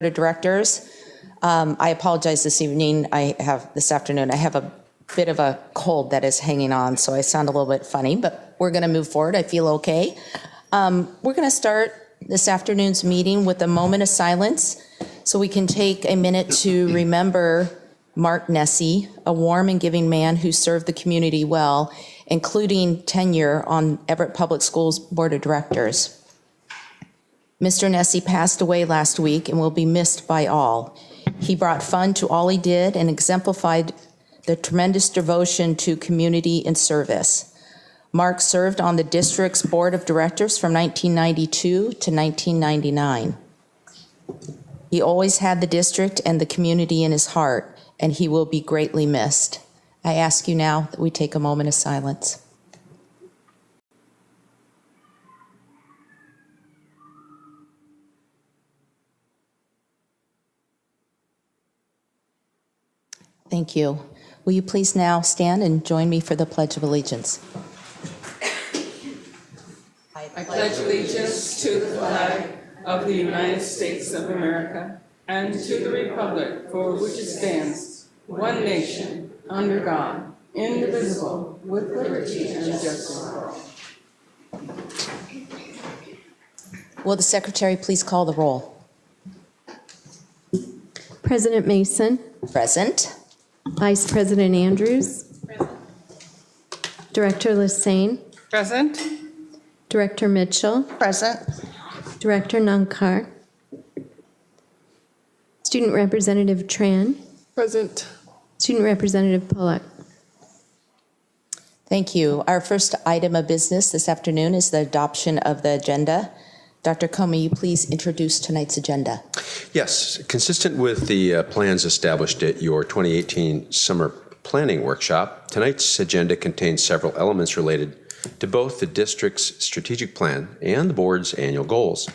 of Directors. I apologize this afternoon. I have a bit of a cold that is hanging on, so I sound a little bit funny, but we're going to move forward. I feel okay. We're going to start this afternoon's meeting with a moment of silence so we can take a minute to remember Mark Nesse, a warm and giving man who served the community well, including tenure on Everett Public Schools Board of Directors. Mr. Nesse passed away last week and will be missed by all. He brought fun to all he did and exemplified the tremendous devotion to community and service. Mark served on the district's board of directors from 1992 to 1999. He always had the district and the community in his heart, and he will be greatly missed. I ask you now that we take a moment of silence. Thank you. Will you please now stand and join me for the Pledge of Allegiance? I pledge allegiance to the flag of the United States of America and to the republic for which it stands, one nation, under God, indivisible, with liberty and justice for all. Will the Secretary please call the roll? President Mason. Present. Vice President Andrews. Present. Director Lassane. Present. Director Mitchell. Present. Director Nankar. Student Representative Tran. Present. Student Representative Pollock. Thank you. Our first item of business this afternoon is the adoption of the agenda. Dr. Comey, you please introduce tonight's agenda. Yes, consistent with the plans established at your 2018 Summer Planning Workshop, tonight's agenda contains several elements related to both the district's strategic plan and the board's annual goals.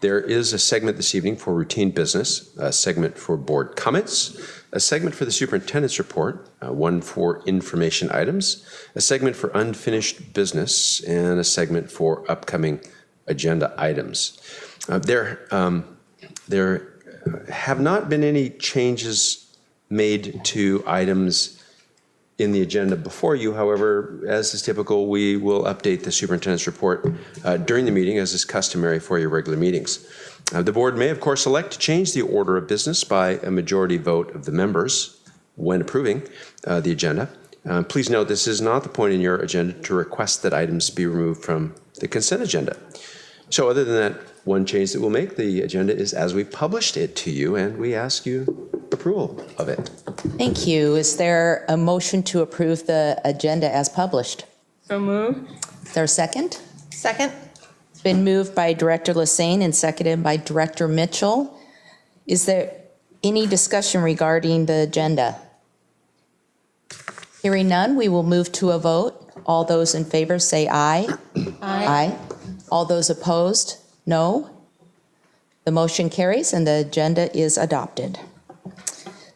There is a segment this evening for routine business, a segment for board comments, a segment for the superintendent's report, one for information items, a segment for unfinished business, and a segment for upcoming agenda items. There have not been any changes made to items in the agenda before you. However, as is typical, we will update the superintendent's report during the meeting, as is customary for your regular meetings. The board may, of course, elect to change the order of business by a majority vote of the members when approving the agenda. Please note this is not the point in your agenda to request that items be removed from the consent agenda. So other than that, one change that we'll make, the agenda is as we published it to you, and we ask you approval of it. Thank you. Is there a motion to approve the agenda as published? So moved. Is there a second? Second. It's been moved by Director Lassane and seconded by Director Mitchell. Is there any discussion regarding the agenda? Hearing none, we will move to a vote. All those in favor say aye. Aye. All those opposed, no. The motion carries and the agenda is adopted.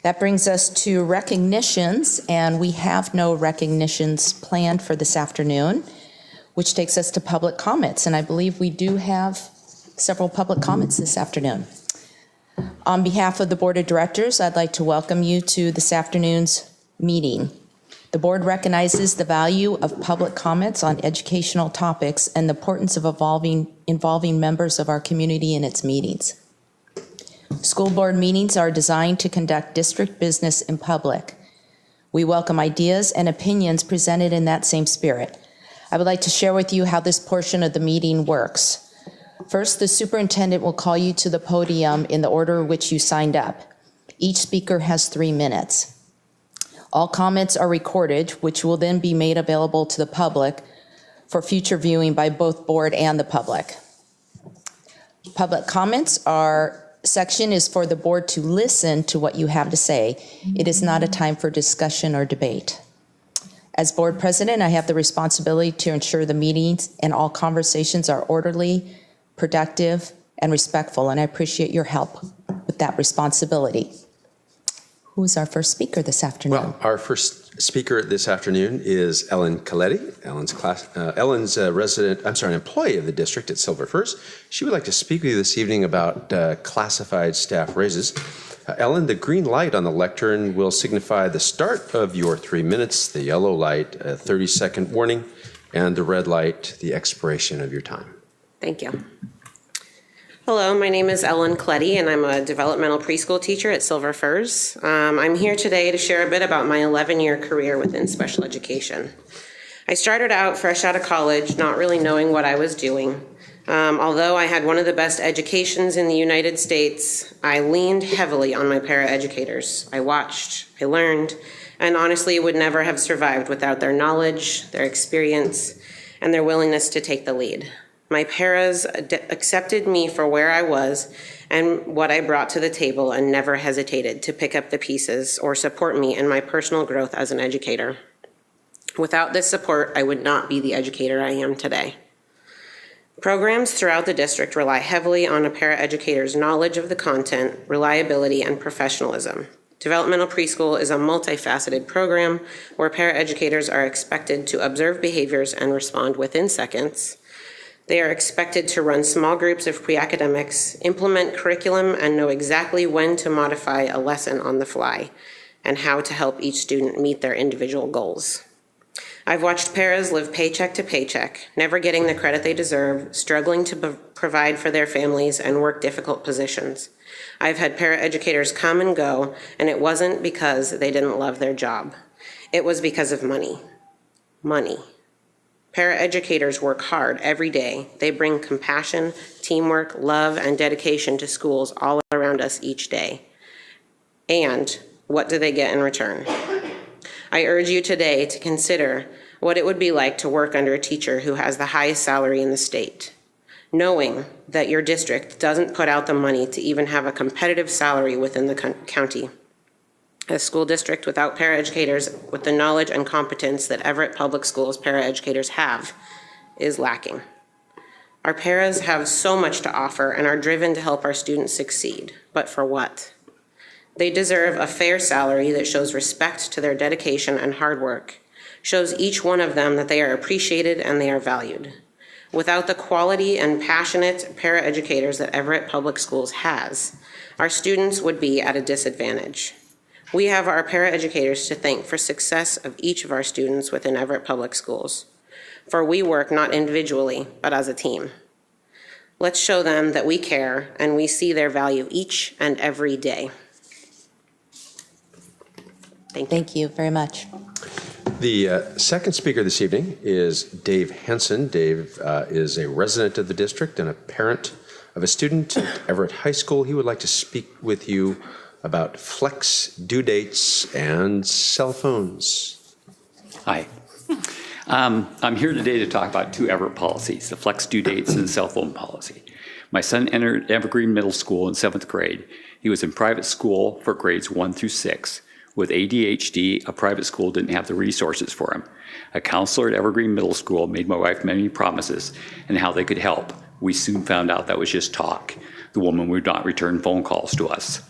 That brings us to recognitions, and we have no recognitions planned for this afternoon, which takes us to public comments, and I believe we do have several public comments this afternoon. On behalf of the Board of Directors, I'd like to welcome you to this afternoon's meeting. The board recognizes the value of public comments on educational topics and the importance of involving members of our community in its meetings. School board meetings are designed to conduct district business in public. We welcome ideas and opinions presented in that same spirit. I would like to share with you how this portion of the meeting works. First, the superintendent will call you to the podium in the order in which you signed up. Each speaker has 3 minutes. All comments are recorded, which will then be made available to the public for future viewing by both board and the public. Public comments section is for the board to listen to what you have to say. It is not a time for discussion or debate. As board president, I have the responsibility to ensure the meetings and all conversations are orderly, productive, and respectful, and I appreciate your help with that responsibility. Who is our first speaker this afternoon? Well, our first speaker this afternoon is Ellen Coletti. Ellen's an employee of the district at Silver Firs. She would like to speak with you this evening about classified staff raises. Ellen, the green light on the lectern will signify the start of your 3 minutes, the yellow light, a 30-second warning, and the red light, the expiration of your time. Thank you. Hello, my name is Ellen Coletti, and I'm a developmental preschool teacher at Silver Firs. I'm here today to share a bit about my 11-year career within special education. I started out fresh out of college, not really knowing what I was doing. Although I had one of the best educations in the United States, I leaned heavily on my paraeducators. I watched, I learned, and honestly would never have survived without their knowledge, their experience, and their willingness to take the lead. My paras accepted me for where I was and what I brought to the table and never hesitated to pick up the pieces or support me in my personal growth as an educator. Without this support, I would not be the educator I am today. Programs throughout the district rely heavily on a paraeducator's knowledge of the content, reliability, and professionalism. Developmental preschool is a multifaceted program where paraeducators are expected to observe behaviors and respond within seconds. They are expected to run small groups of pre-academics, implement curriculum, and know exactly when to modify a lesson on the fly and how to help each student meet their individual goals. I've watched paras live paycheck to paycheck, never getting the credit they deserve, struggling to provide for their families, and work difficult positions. I've had paraeducators come and go, and it wasn't because they didn't love their job. It was because of money. Money. Paraeducators work hard every day. They bring compassion, teamwork, love, and dedication to schools all around us each day. And what do they get in return? I urge you today to consider what it would be like to work under a teacher who has the highest salary in the state, knowing that your district doesn't put out the money to even have a competitive salary within the county. A school district without paraeducators with the knowledge and competence that Everett Public Schools paraeducators have is lacking. Our paras have so much to offer and are driven to help our students succeed, but for what? They deserve a fair salary that shows respect to their dedication and hard work, shows each one of them that they are appreciated and they are valued. Without the quality and passionate paraeducators that Everett Public Schools has, our students would be at a disadvantage. We have our paraeducators to thank for success of each of our students within Everett Public Schools, for we work not individually, but as a team. Let's show them that we care and we see their value each and every day. Thank you. Thank you very much. The second speaker this evening is Dave Henson. Dave is a resident of the district and a parent of a student at Everett High School. He would like to speak with you about flex due dates and cell phones. Hi. I'm here today to talk about two Everett policies, the flex due dates and cell phone policy. My son entered Evergreen Middle School in 7th grade. He was in private school for grades 1 through 6. With ADHD, a private school didn't have the resources for him. A counselor at Evergreen Middle School made my wife many promises and how they could help. We soon found out that was just talk. The woman would not return phone calls to us.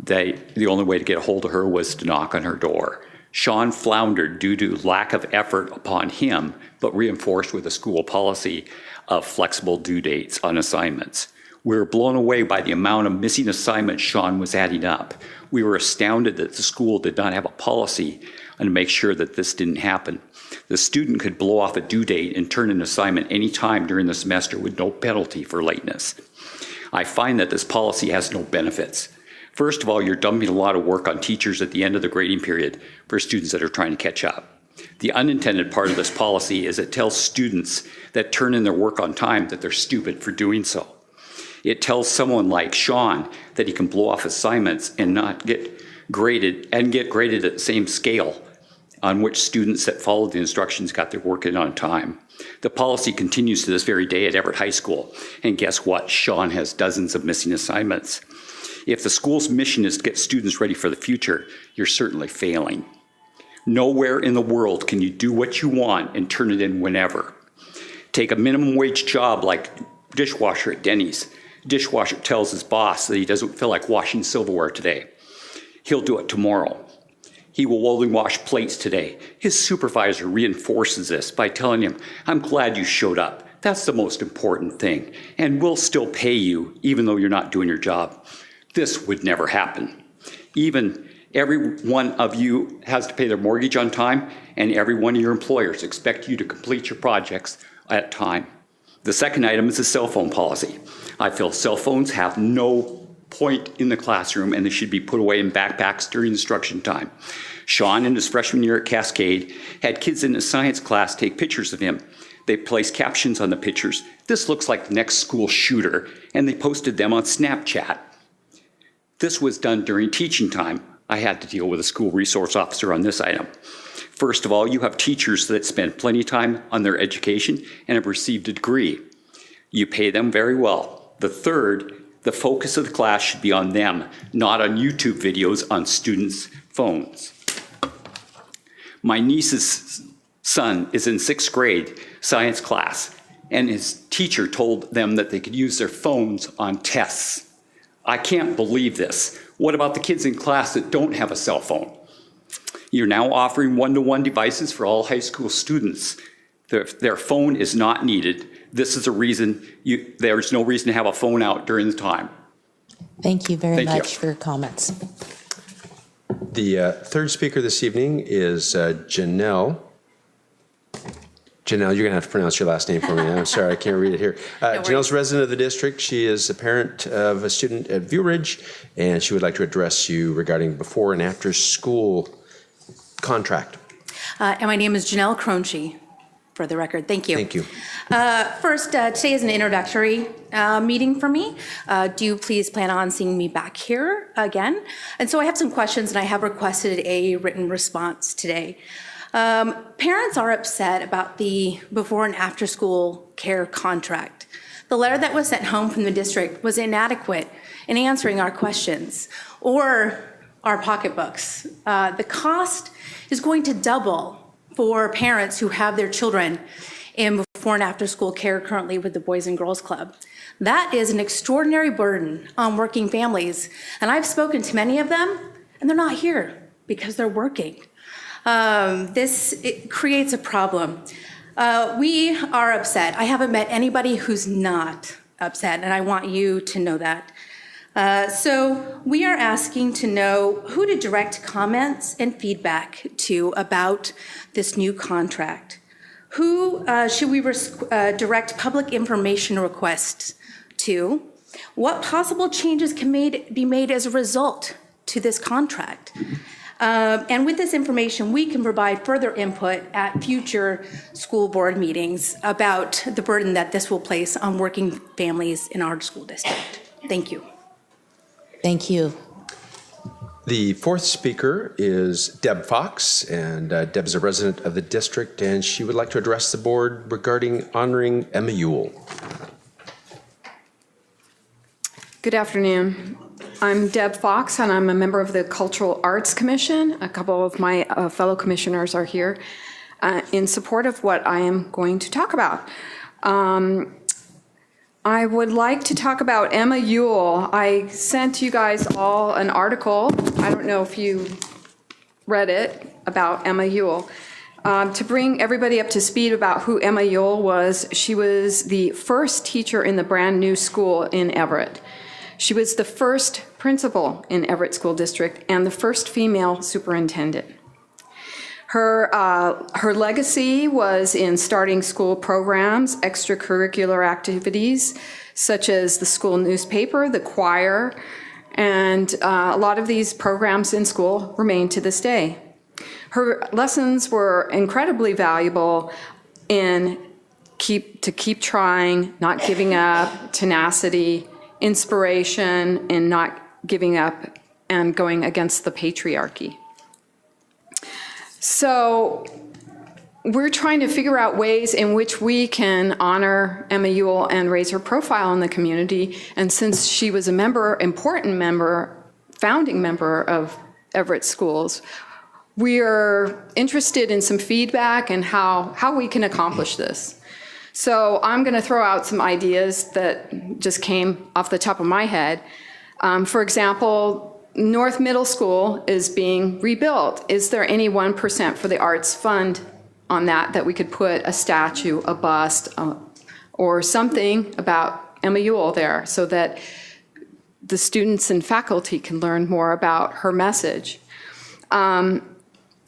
The only way to get a hold of her was to knock on her door. Sean floundered due to lack of effort upon him, but reinforced with a school policy of flexible due dates on assignments. We were blown away by the amount of missing assignments Sean was adding up. We were astounded that the school did not have a policy and to make sure that this didn't happen. The student could blow off a due date and turn an assignment any time during the semester with no penalty for lateness. I find that this policy has no benefits. First of all, you're dumping a lot of work on teachers at the end of the grading period for students that are trying to catch up. The unintended part of this policy is it tells students that turn in their work on time that they're stupid for doing so. It tells someone like Sean that he can blow off assignments and not get graded at the same scale on which students that followed the instructions got their work in on time. The policy continues to this very day at Everett High School. And guess what? Sean has dozens of missing assignments. If the school's mission is to get students ready for the future, you're certainly failing. Nowhere in the world can you do what you want and turn it in whenever. Take a minimum wage job like dishwasher at Denny's. Dishwasher tells his boss that he doesn't feel like washing silverware today. He'll do it tomorrow. He will only wash plates today. His supervisor reinforces this by telling him, I'm glad you showed up. That's the most important thing. And we'll still pay you even though you're not doing your job. This would never happen. Even every one of you has to pay their mortgage on time, and every one of your employers expect you to complete your projects at time. The second item is the cell phone policy. I feel cell phones have no point in the classroom and they should be put away in backpacks during instruction time. Sean, in his freshman year at Cascade, had kids in his science class take pictures of him. They placed captions on the pictures. This looks like the next school shooter, and they posted them on Snapchat. This was done during teaching time. I had to deal with a school resource officer on this item. First of all, you have teachers that spend plenty of time on their education and have received a degree. You pay them very well. The third, the focus of the class should be on them, not on YouTube videos on students' phones. My niece's son is in 6th grade science class, and his teacher told them that they could use their phones on tests. I can't believe this. What about the kids in class that don't have a cell phone? You're now offering one-to-one devices for all high school students. Their phone is not needed. This is a reason there's no reason to have a phone out during the time. Thank you very Thank you. much for your comments. The third speaker this evening is Janelle. Janelle, you're going to have to pronounce your last name for me. I'm sorry, I can't read it here. Janelle's a resident of the district. She is a parent of a student at View Ridge, and she would like to address you regarding before and after school contract. And my name is Janelle Cronchi, for the record. Thank you. Thank you. First, today is an introductory meeting for me. Do you please plan on seeing me back here again? And so I have some questions, and I have requested a written response today. Parents are upset about the before and after school care contract. The letter that was sent home from the district was inadequate in answering our questions or our pocketbooks. The cost is going to double for parents who have their children in before and after school care currently with the Boys and Girls Club. That is an extraordinary burden on working families. And I've spoken to many of them, and they're not here because they're working. It creates a problem. We are upset. I haven't met anybody who's not upset, and I want you to know that. So we are asking to know who to direct comments and feedback to about this new contract. Who should we direct public information requests to? What possible changes can be made as a result to this contract? And with this information, we can provide further input at future school board meetings about the burden that this will place on working families in our school district. Thank you. Thank you. The fourth speaker is Deb Fox, and Deb is a resident of the district, and she would like to address the board regarding honoring Emma Ewell. Good afternoon. I'm Deb Fox, and I'm a member of the Cultural Arts Commission. A couple of my fellow commissioners are here in support of what I am going to talk about. I would like to talk about Emma Ewell. I sent you guys all an article. I don't know if you read it, about Emma Ewell. To bring everybody up to speed about who Emma Ewell was, she was the first teacher in the brand new school in Everett. She was the first principal in Everett School District and the first female superintendent. Her legacy was in starting school programs, extracurricular activities, such as the school newspaper, the choir, and a lot of these programs in school remain to this day. Her lessons were incredibly valuable in to keep trying, not giving up, tenacity, inspiration, and not giving up and going against the patriarchy. So we're trying to figure out ways in which we can honor Emma Ewell and raise her profile in the community. And since she was a member, important member, founding member of Everett Schools, we are interested in some feedback and how we can accomplish this. So I'm going to throw out some ideas that just came off the top of my head. For example, North Middle School is being rebuilt. Is there any 1% for the arts fund on that we could put a statue, a bust, or something about Emma Ewell there so that the students and faculty can learn more about her message?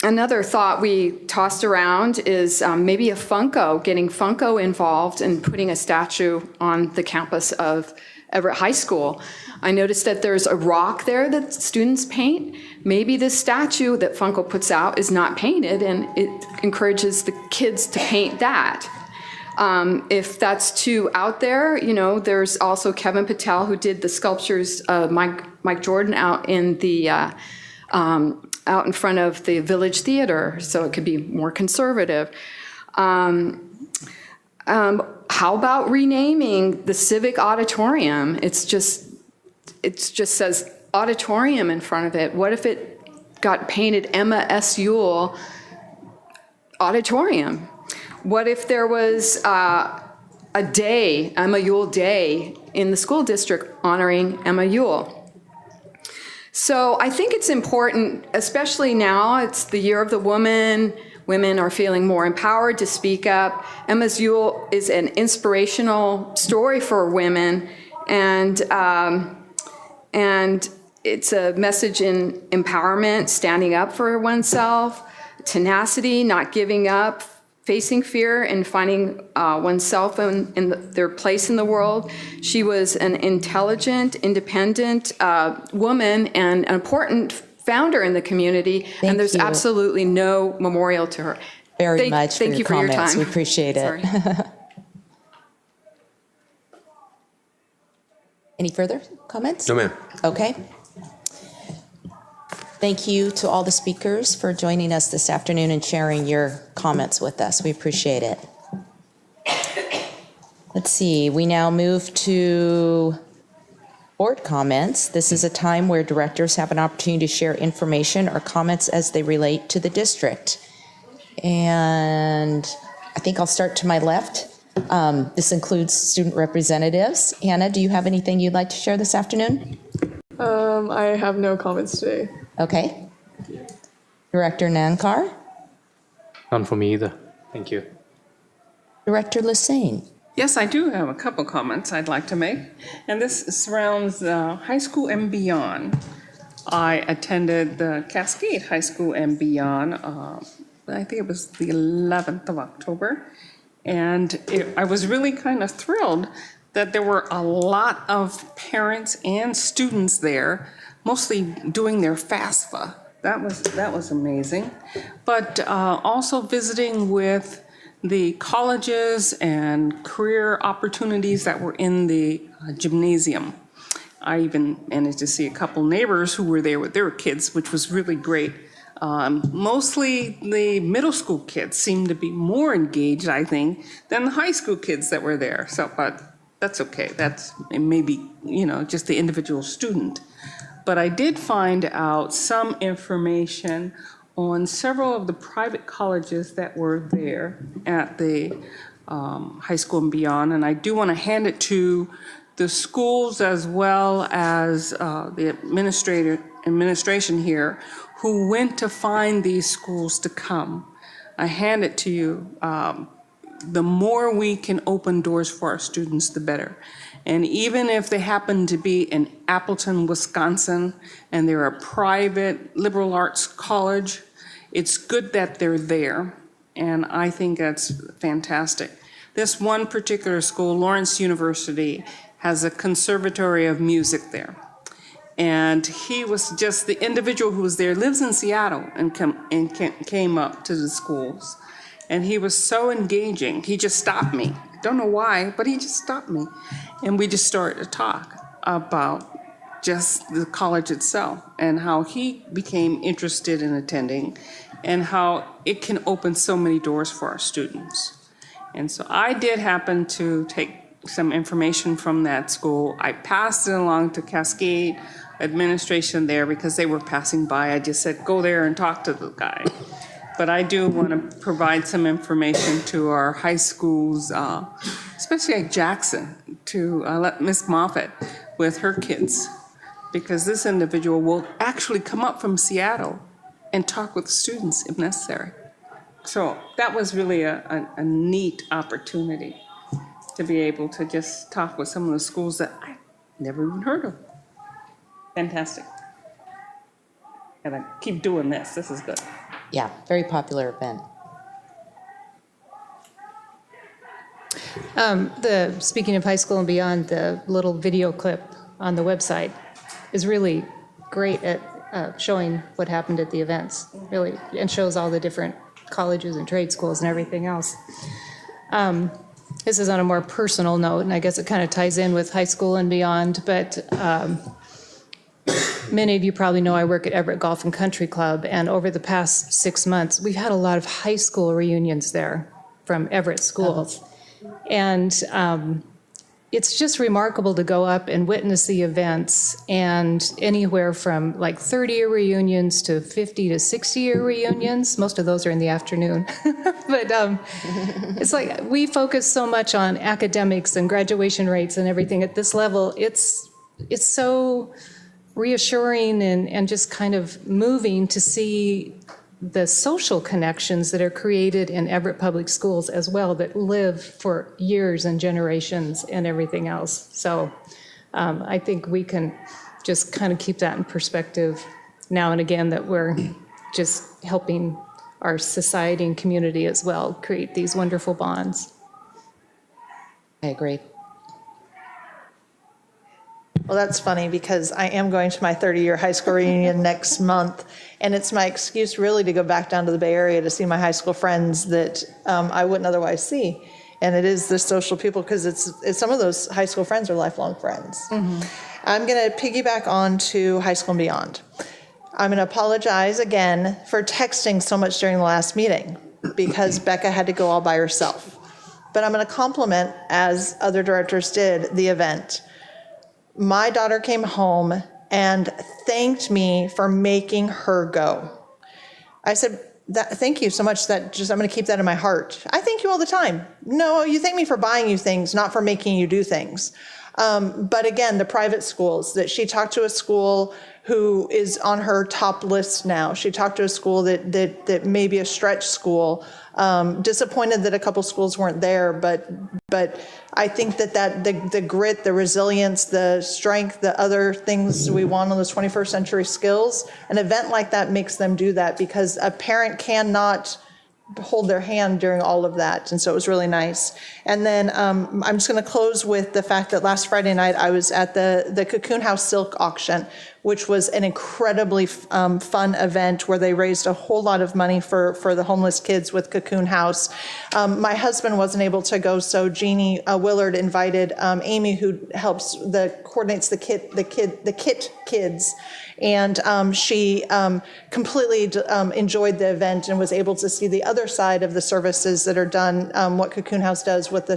Another thought we tossed around is maybe a Funko, getting Funko involved and putting a statue on the campus of Everett High School. I noticed that there's a rock there that students paint. Maybe this statue that Funko puts out is not painted, and it encourages the kids to paint that. If that's too out there, there's also Kevin Patel, who did the sculptures of Mike Jordan out in the out in front of the Village Theater, so it could be more conservative. How about renaming the Civic Auditorium? It just says auditorium in front of it. What if it got painted Emma S. Ewell Auditorium? What if there was a day, Emma Ewell Day, in the school district honoring Emma Ewell? So I think it's important, especially now, it's the year of the woman. Women are feeling more empowered to speak up. Emma Ewell is an inspirational story for women, and it's a message in empowerment, standing up for oneself, tenacity, not giving up, facing fear, and finding oneself in their place in the world. She was an intelligent, independent woman and an important founder in the community, and there's absolutely no memorial to her. Very much for Thank your you for your comments. time. We appreciate it. Sorry. Any further comments? No, ma'am. Okay. Thank you to all the speakers for joining us this afternoon and sharing your comments with us. We appreciate it. Let's see, we now move to board comments. This is a time where directors have an opportunity to share information or comments as they relate to the district. And I think I'll start to my left. This includes student representatives. Hannah, do you have anything you'd like to share this afternoon? I have no comments today. Okay. Director Nankar? None for me either. Thank you. Director Lassane? Yes, I do have a couple comments I'd like to make, and this surrounds high school and beyond. I attended the Cascade High School and Beyond, I think it was the 11th of October, and I was really kind of thrilled that there were a lot of parents and students there, mostly doing their FAFSA. That was amazing. But also visiting with the colleges and career opportunities that were in the gymnasium. I even managed to see a couple neighbors who were there with their kids, which was really great. Mostly the middle school kids seemed to be more engaged, I think, than the high school kids that were there. So, but that's okay. That's maybe, just the individual student. But I did find out some information on several of the private colleges that were there at the high school and beyond. And I do want to hand it to the schools as well as the administration here who went to find these schools to come. I hand it to you. The more we can open doors for our students, the better. And even if they happen to be in Appleton, Wisconsin, and they're a private liberal arts college, it's good that they're there, and I think that's fantastic. This one particular school, Lawrence University, has a conservatory of music there. And he was just, the individual who was there lives in Seattle and came up to the schools. And he was so engaging. He just stopped me. Don't know why, but he just stopped me. And we just started to talk about just the college itself and how he became interested in attending and how it can open so many doors for our students. And so I did happen to take some information from that school. I passed it along to Cascade administration there because they were passing by. I just said, go there and talk to the guy. But I do want to provide some information to our high schools, especially at Jackson, to let Miss Moffett with her kids because this individual will actually come up from Seattle and talk with students if necessary. So that was really a neat opportunity to be able to just talk with some of the schools that I never even heard of. Fantastic. And I keep doing this. This is good. Yeah, very popular event. Speaking of high school and beyond, the little video clip on the website is really great at showing what happened at the events, really, and shows all the different colleges and trade schools and everything else. This is on a more personal note, and I guess it kind of ties in with high school and beyond, but many of you probably know I work at Everett Golf and Country Club, and over the past 6 months, we've had a lot of high school reunions there from Everett schools. And it's just remarkable to go up and witness the events, and anywhere from like 30-year reunions to 50 to 60-year reunions. Most of those are in the afternoon. But it's like we focus so much on academics and graduation rates and everything at this level. It's so reassuring and just kind of moving to see the social connections that are created in Everett Public Schools as well, that live for years and generations and everything else. So I think we can just kind of keep that in perspective now and again, that we're just helping our society and community as well create these wonderful bonds. I agree. Well, that's funny because I am going to my 30-year high school reunion next month, and it's my excuse really to go back down to the Bay Area to see my high school friends that I wouldn't otherwise see. And it is the social people, because it's some of those high school friends are lifelong friends. Mm-hmm. I'm going to piggyback on to high school and beyond. I'm going to apologize again for texting so much during the last meeting because Becca had to go all by herself. But I'm going to compliment, as other directors did, the event. My daughter came home and thanked me for making her go. I said, thank you so much. I'm going to keep that in my heart. I thank you all the time. No, you thank me for buying you things, not for making you do things. But again, the private schools, that she talked to a school who is on her top list now. She talked to a school that may be a stretch school. Disappointed that a couple schools weren't there, but I think that the grit, the resilience, the strength, the other things we want on those 21st century skills, an event like that makes them do that, because a parent cannot hold their hand during all of that. And so it was really nice. And then I'm just going to close with the fact that last Friday night I was at the Cocoon House Silk Auction, which was an incredibly fun event where they raised a whole lot of money for the homeless kids with Cocoon House. My husband wasn't able to go, so Jeannie Willard invited Amy, who coordinates the KIT kids. And she completely enjoyed the event and was able to see the other side of the services that are done, what Cocoon House does with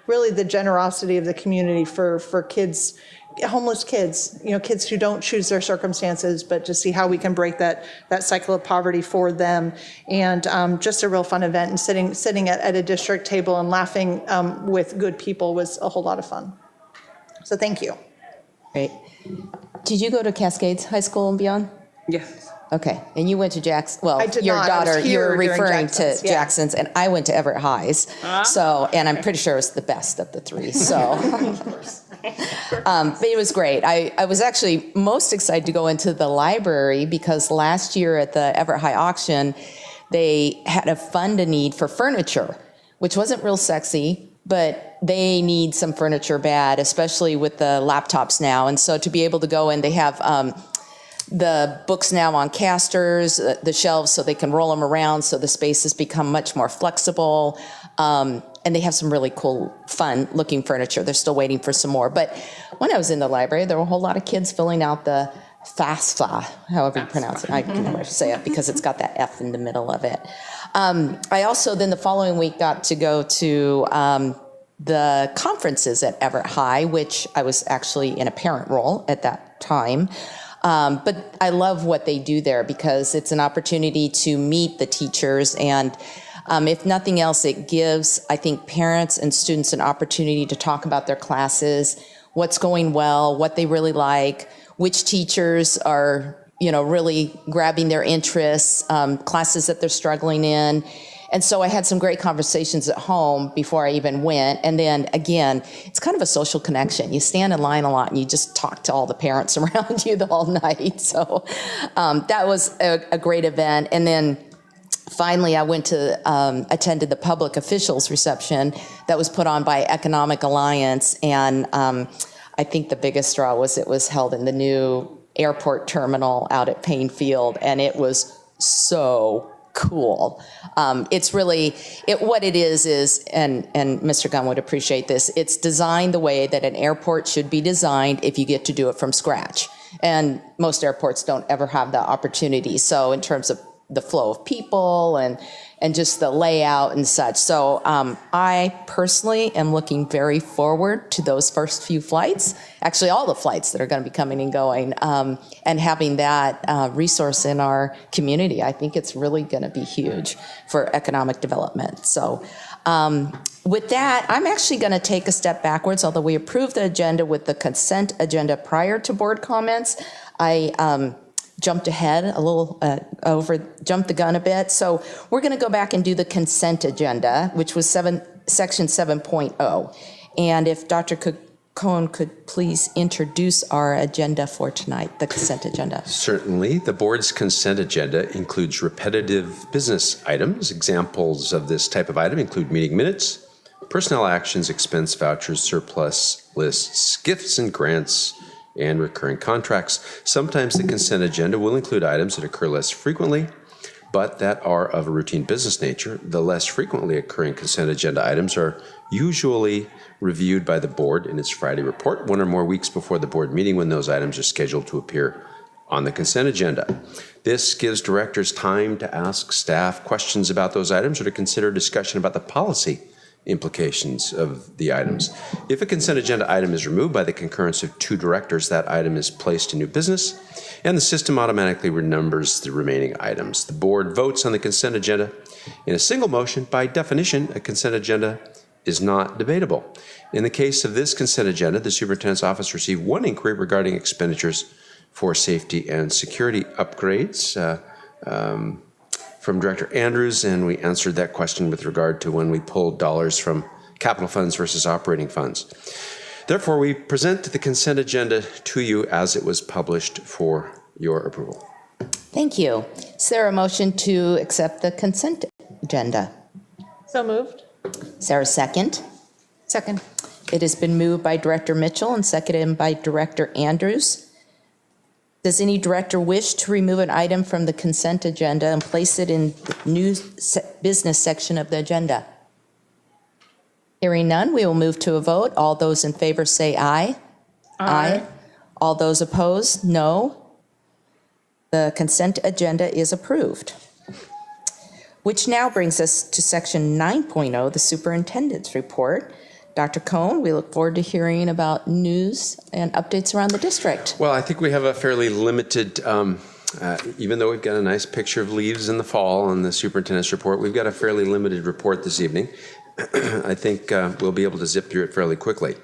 really the generosity of the community for kids, homeless kids, kids who don't choose their circumstances, but to see how we can break that cycle of poverty for them. And just a real fun event, and sitting at a district table and laughing with good people was a whole lot of fun. So thank you. Great. Did you go to Cascades High School and beyond? Yes. Okay, and you went to Jackson. Well, I did your not. I was daughter, you were here during referring Jackson's, to yeah. Jackson's, and I went to Everett Highs. So, and I'm pretty sure it was the best of the three. So, but it was great. I was actually most excited to go into the library because last year at the Everett High auction, they had a fund a need for furniture, which wasn't real sexy, but they need some furniture bad, especially with the laptops now. And so to be able to go in, they have the books now on casters, the shelves, so they can roll them around, so the space has become much more flexible. And they have some really cool, fun looking furniture. They're still waiting for some more. But when I was in the library, there were a whole lot of kids filling out the FAFSA, however you pronounce it. I can never say it because it's got that F in the middle of it. I also then the following week got to go to the conferences at Everett High, which I was actually in a parent role at that time. But I love what they do there because it's an opportunity to meet the teachers, and if nothing else, it gives, I think, parents and students an opportunity to talk about their classes, what's going well, what they really like, which teachers are, really grabbing their interests, classes that they're struggling in. And so I had some great conversations at home before I even went. And then again, it's kind of a social connection. You stand in line a lot and you just talk to all the parents around you the whole night. So that was a great event. And then finally, I went to attended the public officials reception that was put on by Economic Alliance. And I think the biggest straw was it was held in the new airport terminal out at Payne Field. And it was so cool. It's really, what it is, and Mr. Gunn would appreciate this, it's designed the way that an airport should be designed if you get to do it from scratch. And most airports don't ever have that opportunity. So in terms of the flow of people and just the layout and such. So I personally am looking very forward to those first few flights, actually all the flights that are going to be coming and going, and having that resource in our community. I think it's really going to be huge for economic development. So with that, I'm actually going to take a step backwards. Although we approved the agenda with the consent agenda prior to board comments, I jumped ahead a little, jumped the gun a bit. So we're going to go back and do the consent agenda, which was section 7.0. And if Dr. Cohn could please introduce our agenda for tonight, the consent agenda. Certainly. The board's consent agenda includes repetitive business items. Examples of this type of item include meeting minutes, personnel actions, expense vouchers, surplus lists, gifts and grants, and recurring contracts. Sometimes the consent agenda will include items that occur less frequently, but that are of a routine business nature. The less frequently occurring consent agenda items are usually reviewed by the board in its Friday report, 1 or more weeks before the board meeting when those items are scheduled to appear on the consent agenda. This gives directors time to ask staff questions about those items or to consider discussion about the policy implications of the items. If a consent agenda item is removed by the concurrence of 2 directors, that item is placed in new business, and the system automatically renumbers the remaining items. The board votes on the consent agenda in a single motion. By definition, a consent agenda is not debatable. In the case of this consent agenda, the superintendent's office received 1 inquiry regarding expenditures for safety and security upgrades from Director Andrews, and we answered that question with regard to when we pulled dollars from capital funds versus operating funds. Therefore, we present the consent agenda to you as it was published for your approval. Thank you. Is there a motion to accept the consent agenda? So moved. Is there a second? Second. It has been moved by Director Mitchell and seconded by Director Andrews. Does any director wish to remove an item from the consent agenda and place it in the new business section of the agenda? Hearing none, we will move to a vote. All those in favor say aye. Aye. All those opposed, no. The consent agenda is approved. Which now brings us to section 9.0, the superintendent's report. Dr. Cohn, we look forward to hearing about news and updates around the district. Well, I think we have a fairly limited, even though we've got a nice picture of leaves in the fall on the superintendent's report, we've got a fairly limited report this evening. I think we'll be able to zip through it fairly quickly.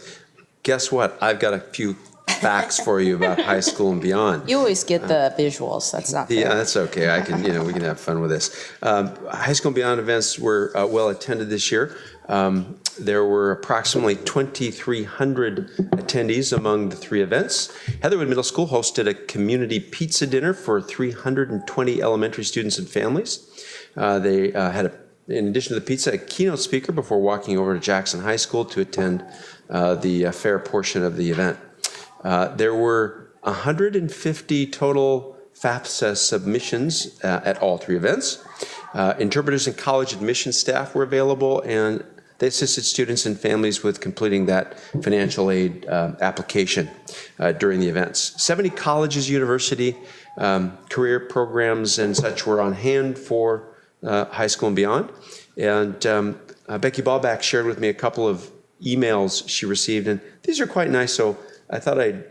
Guess what? I've got a few facts for you about high school and beyond. You always get the visuals. That's not fair. Yeah, that's okay. I can, we can have fun with this. High school and beyond events were well attended this year. There were approximately 2,300 attendees among the 3 events. Heatherwood Middle School hosted a community pizza dinner for 320 elementary students and families. They had, in addition to the pizza, a keynote speaker before walking over to Jackson High School to attend the fair portion of the event. There were 150 total FAFSA submissions at all 3 events. Interpreters and college admission staff were available, and they assisted students and families with completing that financial aid application during the events. 70 colleges, university, career programs, and such were on hand for high school and beyond. And Becky Ballback shared with me a couple of emails she received, and these are quite nice, so I thought I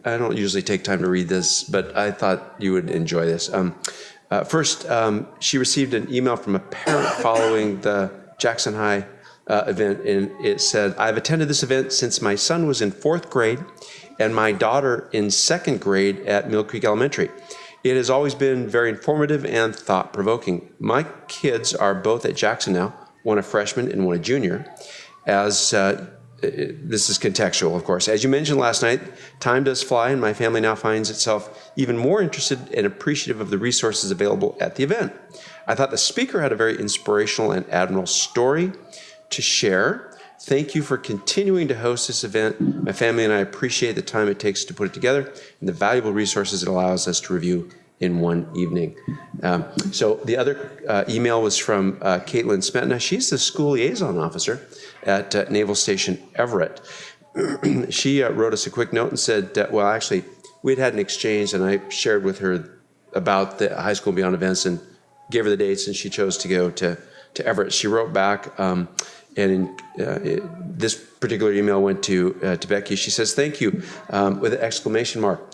don't usually take time to read this, but I thought you would enjoy this. First, she received an email from a parent following the Jackson High event, and it said, "I've attended this event since my son was in 4th grade and my daughter in 2nd grade at Mill Creek Elementary. It has always been very informative and thought-provoking. My kids are both at Jackson now, one a freshman and one a junior. As this is contextual, of course. As you mentioned last night, time does fly, and my family now finds itself even more interested and appreciative of the resources available at the event. I thought the speaker had a very inspirational and admirable story to share. Thank you for continuing to host this event. My family and I appreciate the time it takes to put it together and the valuable resources it allows us to review in one evening." So the other email was from Caitlin Smetna. She's the school liaison officer at Naval Station Everett. She wrote us a quick note and said, well, actually, we'd had an exchange, and I shared with her about the High School and Beyond events and gave her the dates, and she chose to go to Everett. She wrote back, and this particular email went to Becky. She says, "Thank you," with an exclamation mark.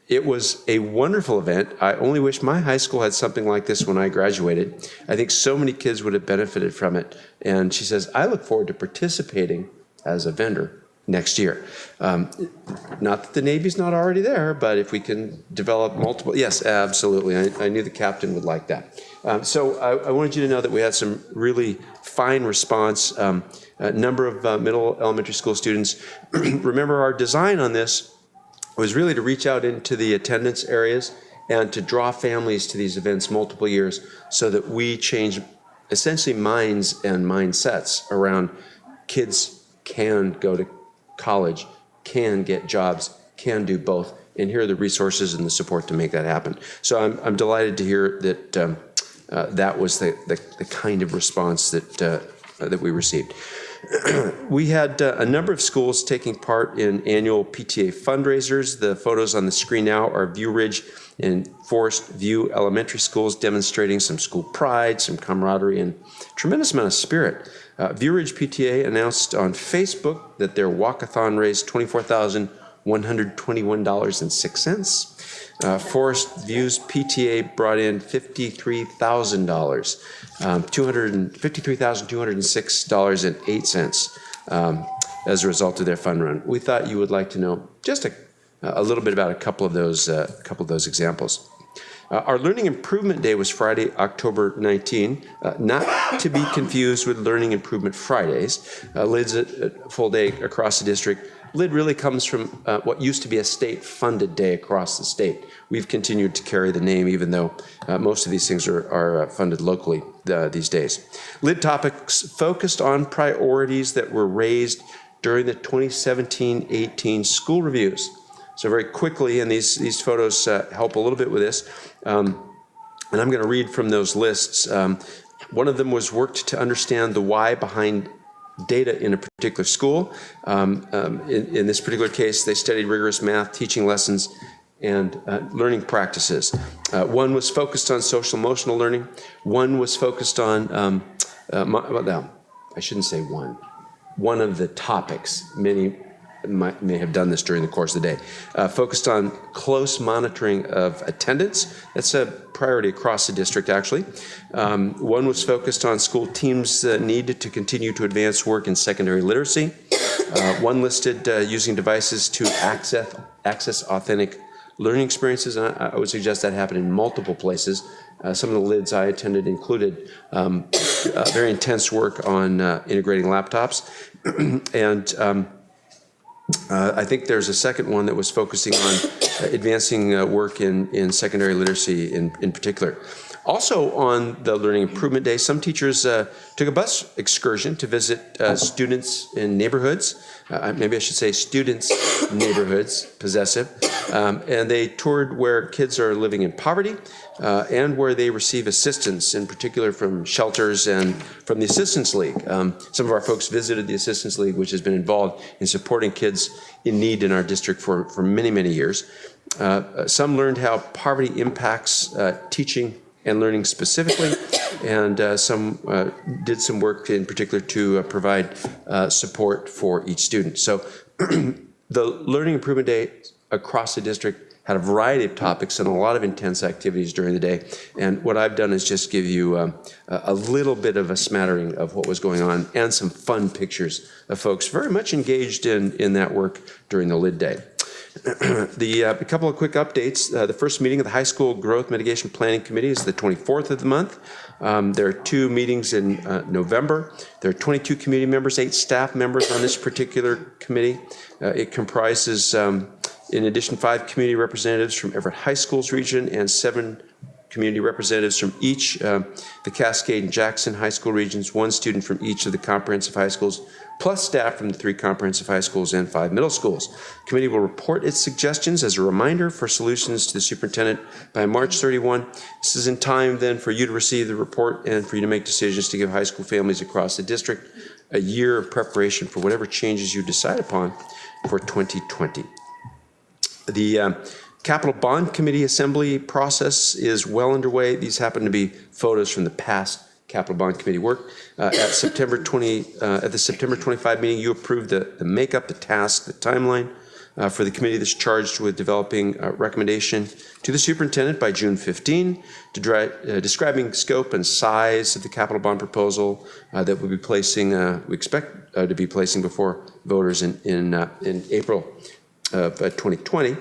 It was a wonderful event. I only wish my high school had something like this when I graduated. I think so many kids would have benefited from it. And she says, "I look forward to participating as a vendor next year." Not that the Navy's not already there, but if we can develop multiple, yes, absolutely. I knew the captain would like that. So I wanted you to know that we had some really fine response. A number of middle elementary school students. Remember, our design on this was really to reach out into the attendance areas and to draw families to these events multiple years so that we change essentially minds and mindsets around kids can go to college, can get jobs, can do both, and here are the resources and the support to make that happen. So I'm delighted to hear that that was the kind of response that we received. We had a number of schools taking part in annual PTA fundraisers. The photos on the screen now are View Ridge and Forest View elementary schools demonstrating some school pride, some camaraderie, and tremendous amount of spirit. View Ridge PTA announced on Facebook that their walkathon raised $24,121.06. Forest View's PTA brought in $53,206.08 as a result of their fun run. We thought you would like to know just a little bit about a couple of those examples. Our Learning Improvement Day was Friday, October 19, not to be confused with Learning Improvement Fridays. LID's a full day across the district. LID really comes from what used to be a state-funded day across the state. We've continued to carry the name, even though most of these things are funded locally these days. LID topics focused on priorities that were raised during the 2017-18 school reviews. So very quickly, and these photos help a little bit with this, and I'm going to read from those lists. One of them was worked to understand the why behind data in a particular school. In this particular case, they studied rigorous math teaching lessons and learning practices. One was focused on social emotional learning. One was focused on, well, I shouldn't say one. One of the topics, many may have done this during the course of the day, focused on close monitoring of attendance. That's a priority across the district, actually. One was focused on school teams' need to continue to advance work in secondary literacy. One listed using devices to access authentic learning experiences, and I would suggest that happened in multiple places. Some of the LIDs I attended included very intense work on integrating laptops. And I think there's a second one that was focusing on advancing work in secondary literacy in particular. Also on the Learning Improvement Day, some teachers took a bus excursion to visit students in neighborhoods. Maybe I should say students' neighborhoods, possessive. And they toured where kids are living in poverty and where they receive assistance, in particular from shelters and from the Assistance League. Some of our folks visited the Assistance League, which has been involved in supporting kids in need in our district for many, many years. Some learned how poverty impacts teaching and learning specifically, and some did some work in particular to provide support for each student. So the Learning Improvement Day across the district had a variety of topics and a lot of intense activities during the day. And what I've done is just give you a little bit of a smattering of what was going on and some fun pictures of folks very much engaged in that work during the LID day. A couple of quick updates. The first meeting of the High School Growth Mitigation Planning Committee is the 24th of the month. There are 2 meetings in November. There are 22 community members, 8 staff members on this particular committee. It comprises, in addition, 5 community representatives from Everett High School's region and 7 community representatives from each the Cascade and Jackson High School regions, 1 student from each of the comprehensive high schools, plus staff from the 3 comprehensive high schools and 5 middle schools. The committee will report its suggestions as a reminder for solutions to the superintendent by March 31. This is in time then for you to receive the report and for you to make decisions to give high school families across the district a year of preparation for whatever changes you decide upon for 2020. The Capital Bond Committee assembly process is well underway. These happen to be photos from the past Capital Bond Committee work. At the September 25 meeting, you approved the makeup, the task, the timeline for the committee that's charged with developing a recommendation to the superintendent by June 15, describing scope and size of the capital bond proposal that we'll be placing, we expect to be placing before voters in April of 2020.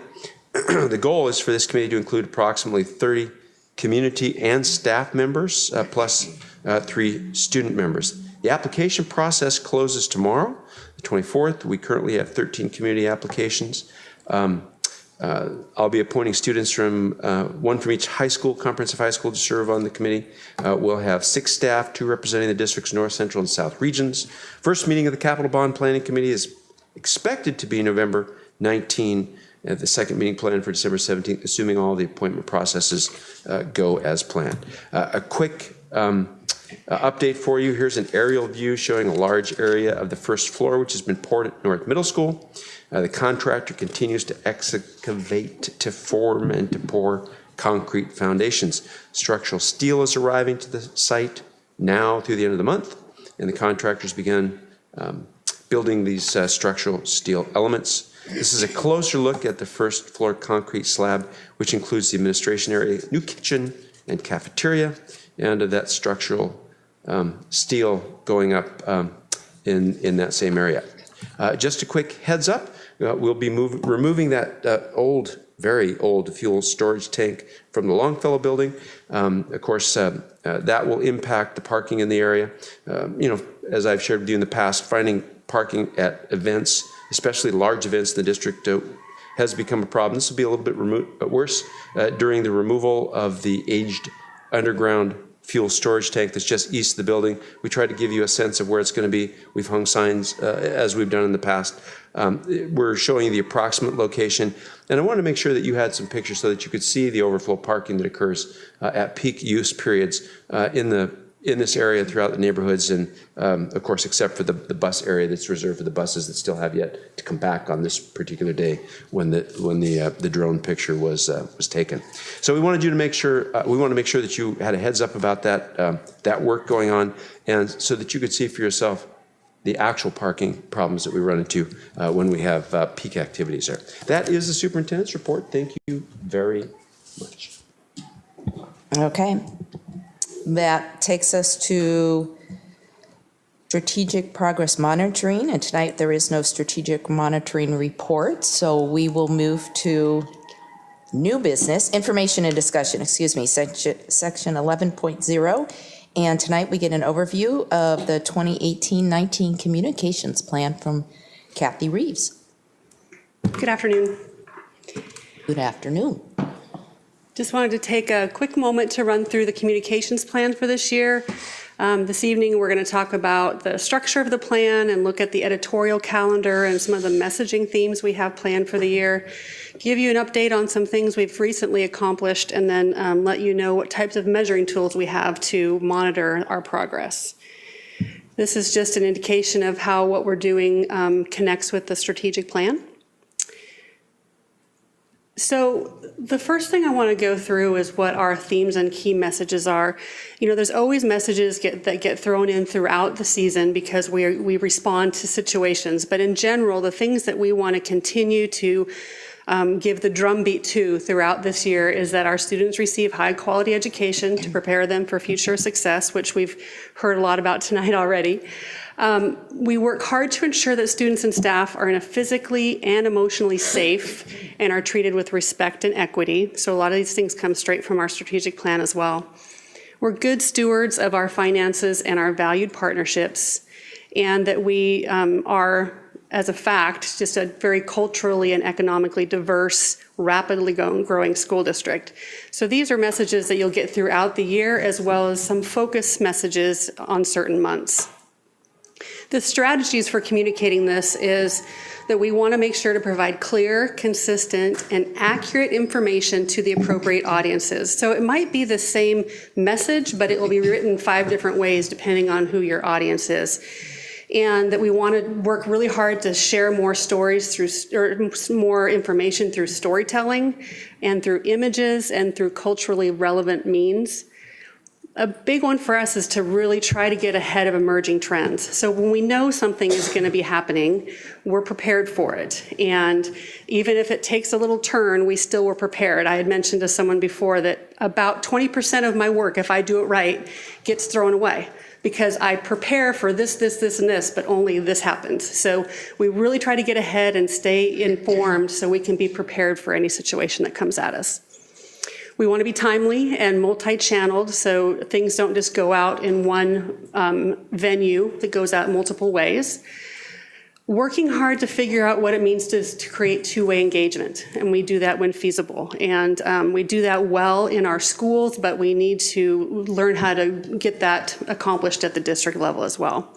The goal is for this committee to include approximately 30 community and staff members, plus 3 student members. The application process closes tomorrow, the 24th. We currently have 13 community applications. I'll be appointing students from 1 from each high school, comprehensive high school, to serve on the committee. We'll have 6 staff, 2 representing the district's North, Central, and South regions. First meeting of the Capital Bond Planning Committee is expected to be November 19. The second meeting planned for December 17th, assuming all the appointment processes go as planned. A quick update for you. Here's an aerial view showing a large area of the first floor, which has been poured at North Middle School. The contractor continues to excavate, to form, and to pour concrete foundations. Structural steel is arriving to the site now through the end of the month, and the contractors began building these structural steel elements. This is a closer look at the first floor concrete slab, which includes the administration area, new kitchen, and cafeteria, and that structural steel going up in that same area. Just a quick heads up, we'll be removing that very old fuel storage tank from the Longfellow building. Of course, that will impact the parking in the area. As I've shared with you in the past, finding parking at events, especially large events in the district, has become a problem. This will be a little bit worse during the removal of the aged underground fuel storage tank that's just east of the building. We try to give you a sense of where it's going to be. We've hung signs as we've done in the past. We're showing you the approximate location, and I wanted to make sure that you had some pictures so that you could see the overflow parking that occurs at peak use periods in this area throughout the neighborhoods, and of course, except for the bus area that's reserved for the buses that still have yet to come back on this particular day when the drone picture was taken. So we wanted you to make sure that you had a heads up about that work going on, and so that you could see for yourself the actual parking problems that we run into when we have peak activities there. That is the superintendent's report. Thank you very much. Okay. That takes us to strategic progress monitoring, and tonight there is no strategic monitoring report, so we will move to new business, information and discussion, section 11.0, and tonight we get an overview of the 2018-19 communications plan from Kathy Reeves. Good afternoon. Good afternoon. Just wanted to take a quick moment to run through the communications plan for this year. This evening, we're going to talk about the structure of the plan and look at the editorial calendar and some of the messaging themes we have planned for the year. Give you an update on some things we've recently accomplished, and then let you know what types of measuring tools we have to monitor our progress. This is just an indication of how what we're doing connects with the strategic plan. So the first thing I want to go through is what our themes and key messages are. There's always messages that get thrown in throughout the season because we respond to situations. But in general, the things that we want to continue to give the drumbeat to throughout this year is that our students receive high-quality education to prepare them for future success, which we've heard a lot about tonight already. We work hard to ensure that students and staff are in a physically and emotionally safe and are treated with respect and equity. So a lot of these things come straight from our strategic plan as well. We're good stewards of our finances and our valued partnerships, and that we are, as a fact, just a very culturally and economically diverse, rapidly growing school district. So these are messages that you'll get throughout the year, as well as some focus messages on certain months. The strategies for communicating this is that we want to make sure to provide clear, consistent, and accurate information to the appropriate audiences. So it might be the same message, but it will be written 5 different ways depending on who your audience is. And that we want to work really hard to share more stories or more information through storytelling and through images and through culturally relevant means. A big one for us is to really try to get ahead of emerging trends. So when we know something is going to be happening, we're prepared for it. And even if it takes a little turn, we still were prepared. I had mentioned to someone before that about 20% of my work, if I do it right, gets thrown away, because I prepare for this, and this, but only this happens. So we really try to get ahead and stay informed so we can be prepared for any situation that comes at us. We want to be timely and multi-channeled, so things don't just go out in one venue that goes out multiple ways. Working hard to figure out what it means to create two-way engagement, and we do that when feasible. And we do that well in our schools, but we need to learn how to get that accomplished at the district level as well.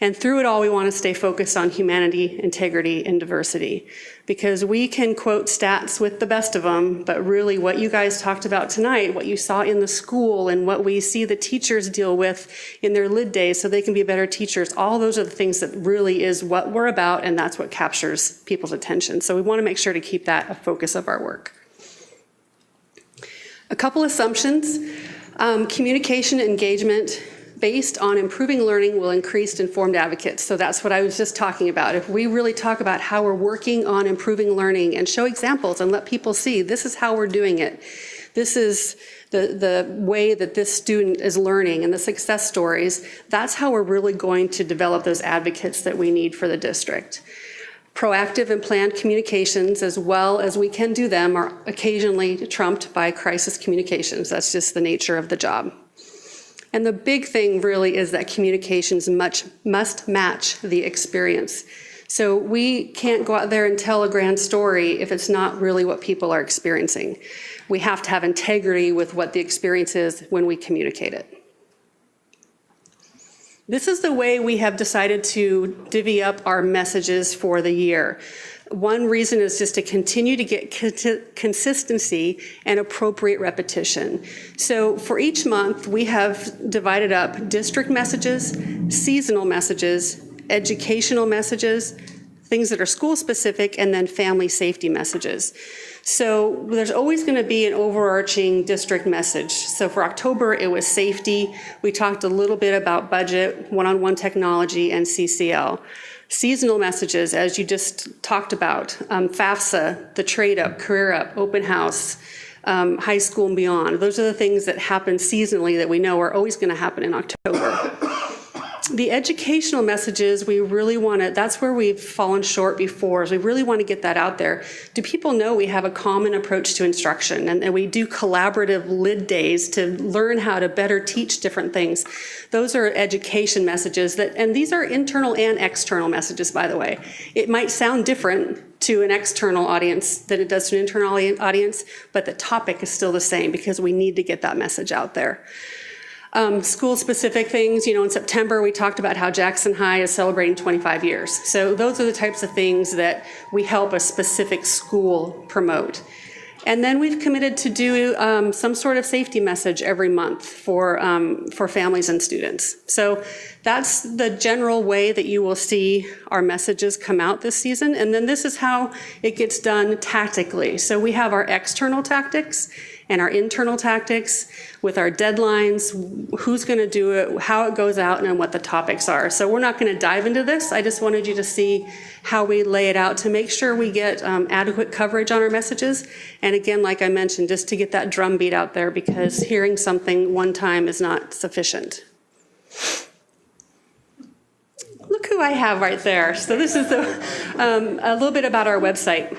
And through it all, we want to stay focused on humanity, integrity, and diversity, because we can quote stats with the best of them, but really what you guys talked about tonight, what you saw in the school and what we see the teachers deal with in their lid days so they can be better teachers, all those are the things that really is what we're about, and that's what captures people's attention. So we want to make sure to keep that a focus of our work. A couple assumptions. Communication engagement based on improving learning will increase informed advocates. So that's what I was just talking about. If we really talk about how we're working on improving learning and show examples and let people see this is how we're doing it, this is the way that this student is learning and the success stories, that's how we're really going to develop those advocates that we need for the district. Proactive and planned communications, as well as we can do them, are occasionally trumped by crisis communications. That's just the nature of the job. And the big thing really is that communications must match the experience. So we can't go out there and tell a grand story if it's not really what people are experiencing. We have to have integrity with what the experience is when we communicate it. This is the way we have decided to divvy up our messages for the year. One reason is just to continue to get consistency and appropriate repetition. So for each month, we have divided up district messages, seasonal messages, educational messages, things that are school specific, and then family safety messages. So there's always going to be an overarching district message. So for October, it was safety. We talked a little bit about budget, one-on-one technology, and CCL. Seasonal messages, as you just talked about, FAFSA, the trade up, career up, open house, high school and beyond. Those are the things that happen seasonally that we know are always going to happen in October. The educational messages, we really want to, that's where we've fallen short before, is we really want to get that out there. Do people know we have a common approach to instruction, and we do collaborative lid days to learn how to better teach different things? Those are education messages and these are internal and external messages, by the way. It might sound different to an external audience than it does to an internal audience, but the topic is still the same because we need to get that message out there. School-specific things, in September we talked about how Jackson High is celebrating 25 years. So those are the types of things that we help a specific school promote. And then we've committed to do some sort of safety message every month for families and students. So that's the general way that you will see our messages come out this season. And then this is how it gets done tactically. So we have our external tactics and our internal tactics with our deadlines, who's going to do it, how it goes out, and what the topics are. So we're not going to dive into this. I just wanted you to see how we lay it out to make sure we get adequate coverage on our messages. And again, like I mentioned, just to get that drumbeat out there, because hearing something one time is not sufficient. Look who I have right there. So this is a little bit about our website.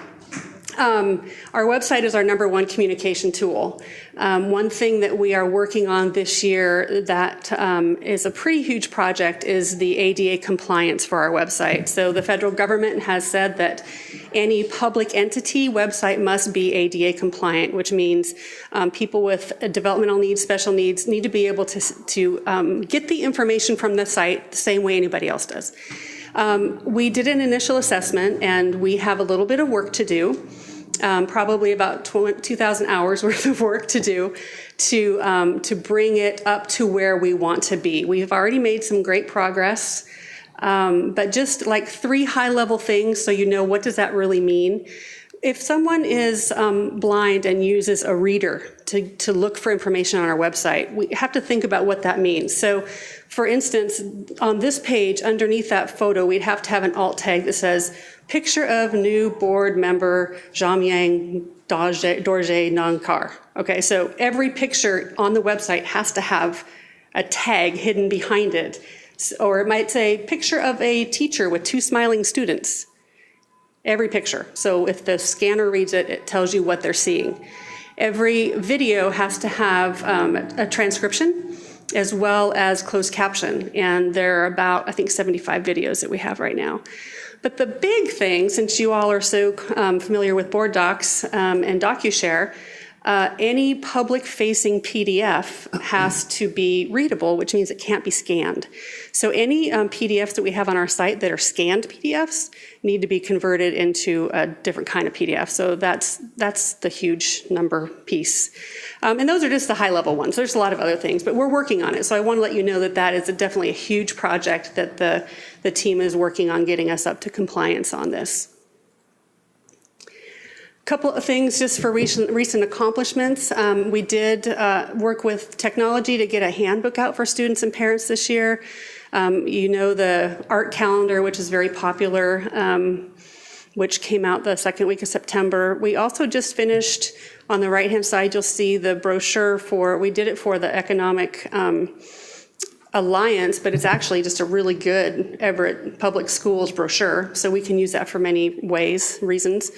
Our website is our #1 communication tool. One thing that we are working on this year that is a pretty huge project is the ADA compliance for our website. So the federal government has said that any public entity website must be ADA compliant, which means people with developmental needs, special needs, need to be able to get the information from the site the same way anybody else does. We did an initial assessment, and we have a little bit of work to do. Probably about 2,000 hours worth of work to do to bring it up to where we want to be. We've already made some great progress, but just like 3 high-level things so you know what does that really mean. If someone is blind and uses a reader to look for information on our website, we have to think about what that means. So, for instance, on this page, underneath that photo, we'd have to have an alt tag that says, picture of new board member Jamyang Dorje Nankar. Okay, so every picture on the website has to have a tag hidden behind it. Or it might say, picture of a teacher with 2 smiling students. Every picture. So if the scanner reads it, it tells you what they're seeing. Every video has to have a transcription as well as closed caption. And there are about, I think, 75 videos that we have right now. But the big thing, since you all are so familiar with board docs and DocuShare, any public-facing PDF has to be readable, which means it can't be scanned. So any PDFs that we have on our site that are scanned PDFs need to be converted into a different kind of PDF. So that's the huge number piece. And those are just the high-level ones. There's a lot of other things, but we're working on it. So I want to let you know that that is definitely a huge project that the team is working on getting us up to compliance on this. Couple of things just for recent accomplishments. We did work with technology to get a handbook out for students and parents this year. You know the art calendar, which is very popular, which came out the second week of September. We also just finished, on the right-hand side, you'll see the brochure we did it for the Economic Alliance, but it's actually just a really good Everett Public Schools brochure, so we can use that for many reasons.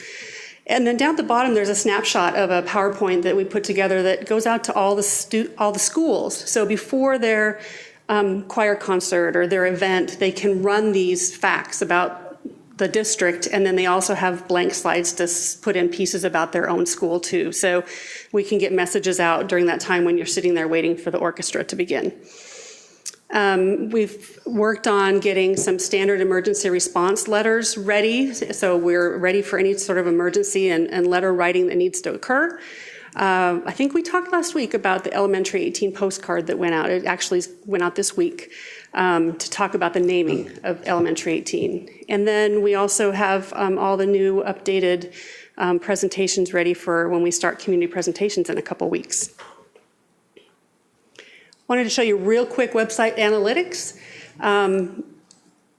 And then down at the bottom, there's a snapshot of a PowerPoint that we put together that goes out to all the schools. So before their choir concert or their event, they can run these facts about the district, and then they also have blank slides to put in pieces about their own school too. So we can get messages out during that time when you're sitting there waiting for the orchestra to begin. We've worked on getting some standard emergency response letters ready, so we're ready for any sort of emergency and letter writing that needs to occur. I think we talked last week about the Elementary 18 postcard that went out. It actually went out this week to talk about the naming of Elementary 18. And then we also have all the new updated presentations ready for when we start community presentations in a couple weeks. Wanted to show you real quick website analytics.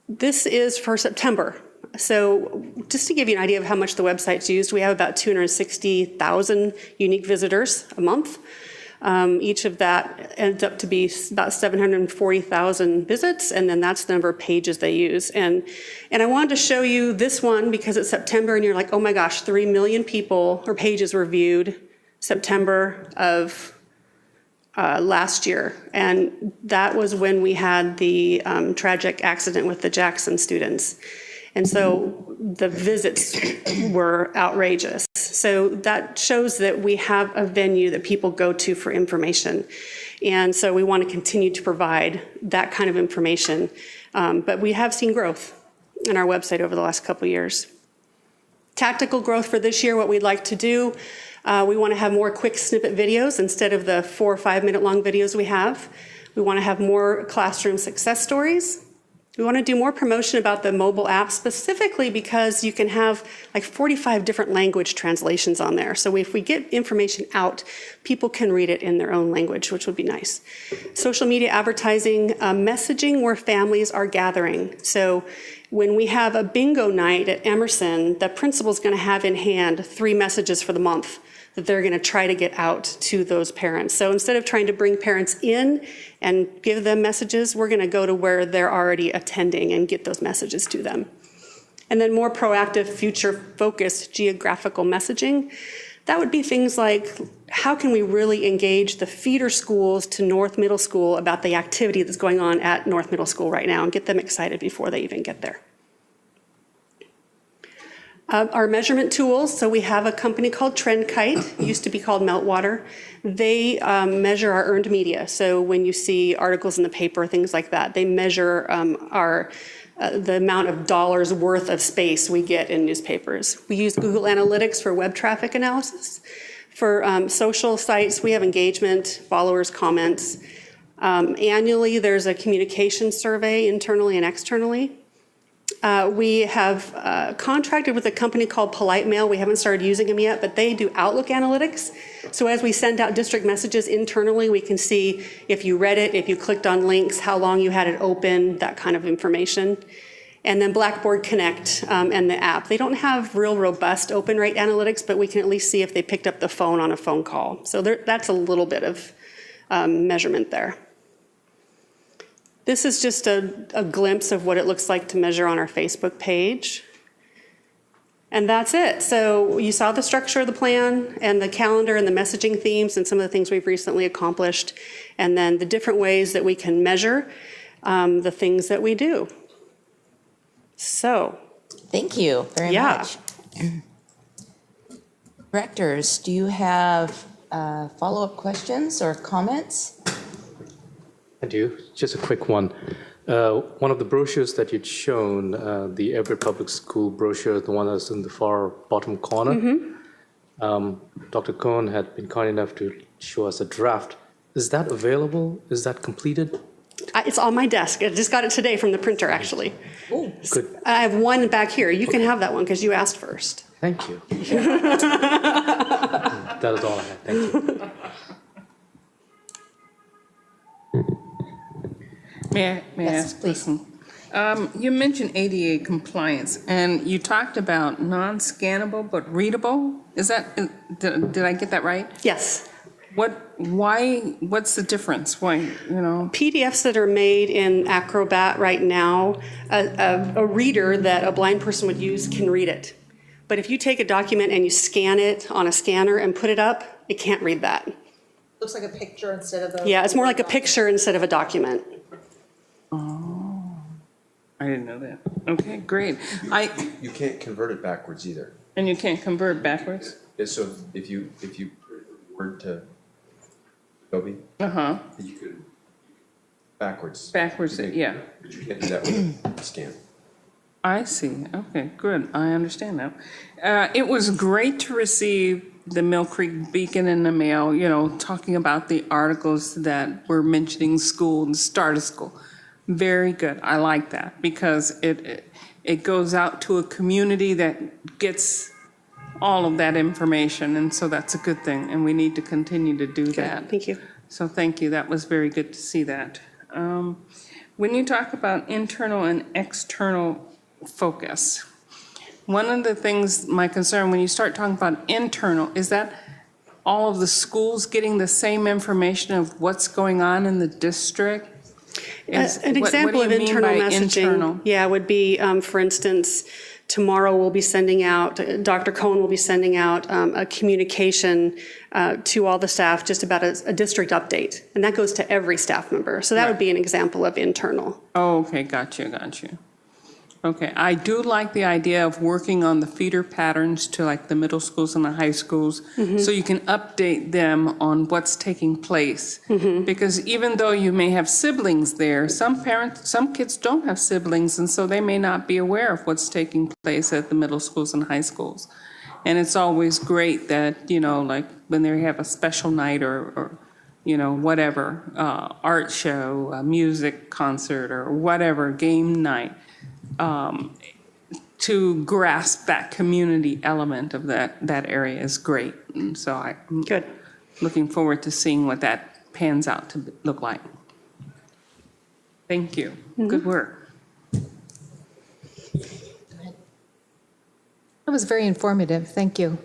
This is for September. So just to give you an idea of how much the website's used, we have about 260,000 unique visitors a month. Each of that ends up to be about 740,000 visits, and then that's the number of pages they use. And I wanted to show you this one because it's September and you're like, oh my gosh, 3 million people or pages were viewed September of last year, and that was when we had the tragic accident with the Jackson students. And so the visits were outrageous. So that shows that we have a venue that people go to for information. And so we want to continue to provide that kind of information. But we have seen growth in our website over the last couple of years. Tactical growth for this year, what we'd like to do. We want to have more quick snippet videos instead of the 4 or 5 minute long videos we have. We want to have more classroom success stories. We want to do more promotion about the mobile app, specifically because you can have like 45 different language translations on there. So if we get information out, people can read it in their own language, which would be nice. Social media advertising, messaging where families are gathering. So when we have a bingo night at Emerson, the principal's going to have in hand 3 messages for the month that they're going to try to get out to those parents. So instead of trying to bring parents in and give them messages, we're going to go to where they're already attending and get those messages to them. And then more proactive, future-focused geographical messaging. That would be things like, how can we really engage the feeder schools to North Middle School about the activity that's going on at North Middle School right now and get them excited before they even get there. Our measurement tools, so we have a company called TrendKite, used to be called Meltwater. They measure our earned media. So when you see articles in the paper, things like that, they measure the amount of dollars worth of space we get in newspapers. We use Google Analytics for web traffic analysis. For social sites, we have engagement, followers, comments. Annually, there's a communication survey internally and externally. We have contracted with a company called Polite Mail. We haven't started using them yet, but they do Outlook analytics. So as we send out district messages internally, we can see if you read it, if you clicked on links, how long you had it open, that kind of information. And then Blackboard Connect and the app. They don't have real robust open rate analytics, but we can at least see if they picked up the phone on a phone call. So that's a little bit of measurement there. This is just a glimpse of what it looks like to measure on our Facebook page. And that's it. So you saw the structure of the plan and the calendar and the messaging themes and some of the things we've recently accomplished, and then the different ways that we can measure the things that we do. So. Thank you very much. Directors, do you have follow-up questions or comments? I do. Just a quick one. One of the brochures that you'd shown, the Everett Public School brochure, the one that's in the far bottom corner, Dr. Cohn had been kind enough to show us a draft. Is that available? Is that completed? It's on my desk. I just got it today from the printer, actually. Oh, good. I have one back here. You can have that one because you asked first. Thank you. That is all I had. Thank you. May I ask, please? You mentioned ADA compliance, and you talked about non-scannable but readable. Is that, did I get that right? Yes. What's the difference? Why, PDFs that are made in Acrobat right now, a reader that a blind person would use can read it. But if you take a document and you scan it on a scanner and put it up, it can't read that. Looks like a picture instead of a... Yeah, it's more like a picture instead of a document. Oh, I didn't know that. Okay, great. You can't convert it backwards either. And you can't convert backwards? So if you word to Adobe, you could backwards. Backwards, yeah. But you can't do that with a scan. I see. Okay, good. I understand now. It was great to receive the Mill Creek Beacon in the mail, talking about the articles that were mentioning school and start of school. Very good. I like that because it goes out to a community that gets all of that information, and so that's a good thing, and we need to continue to do that. Thank you. So thank you. That was very good to see that. When you talk about internal and external focus, one of the things, my concern, when you start talking about internal, is that all of the schools getting the same information of what's going on in the district? An example of internal messaging, would be, for instance, tomorrow we'll be sending out, Dr. Cohn will be sending out a communication to all the staff just about a district update. And that goes to every staff member. So that would be an example of internal. Oh, okay, got you. Okay, I do like the idea of working on the feeder patterns to like the middle schools and the high schools, so you can update them on what's taking place. Because even though you may have siblings there, some kids don't have siblings, and so they may not be aware of what's taking place at the middle schools and high schools. And it's always great that, like when they have a special night or whatever, art show, a music concert or whatever, game night, to grasp that community element of that area is great. And so I'm looking forward to seeing what that pans out to look like. Thank you. Good work. That was very informative. Thank you.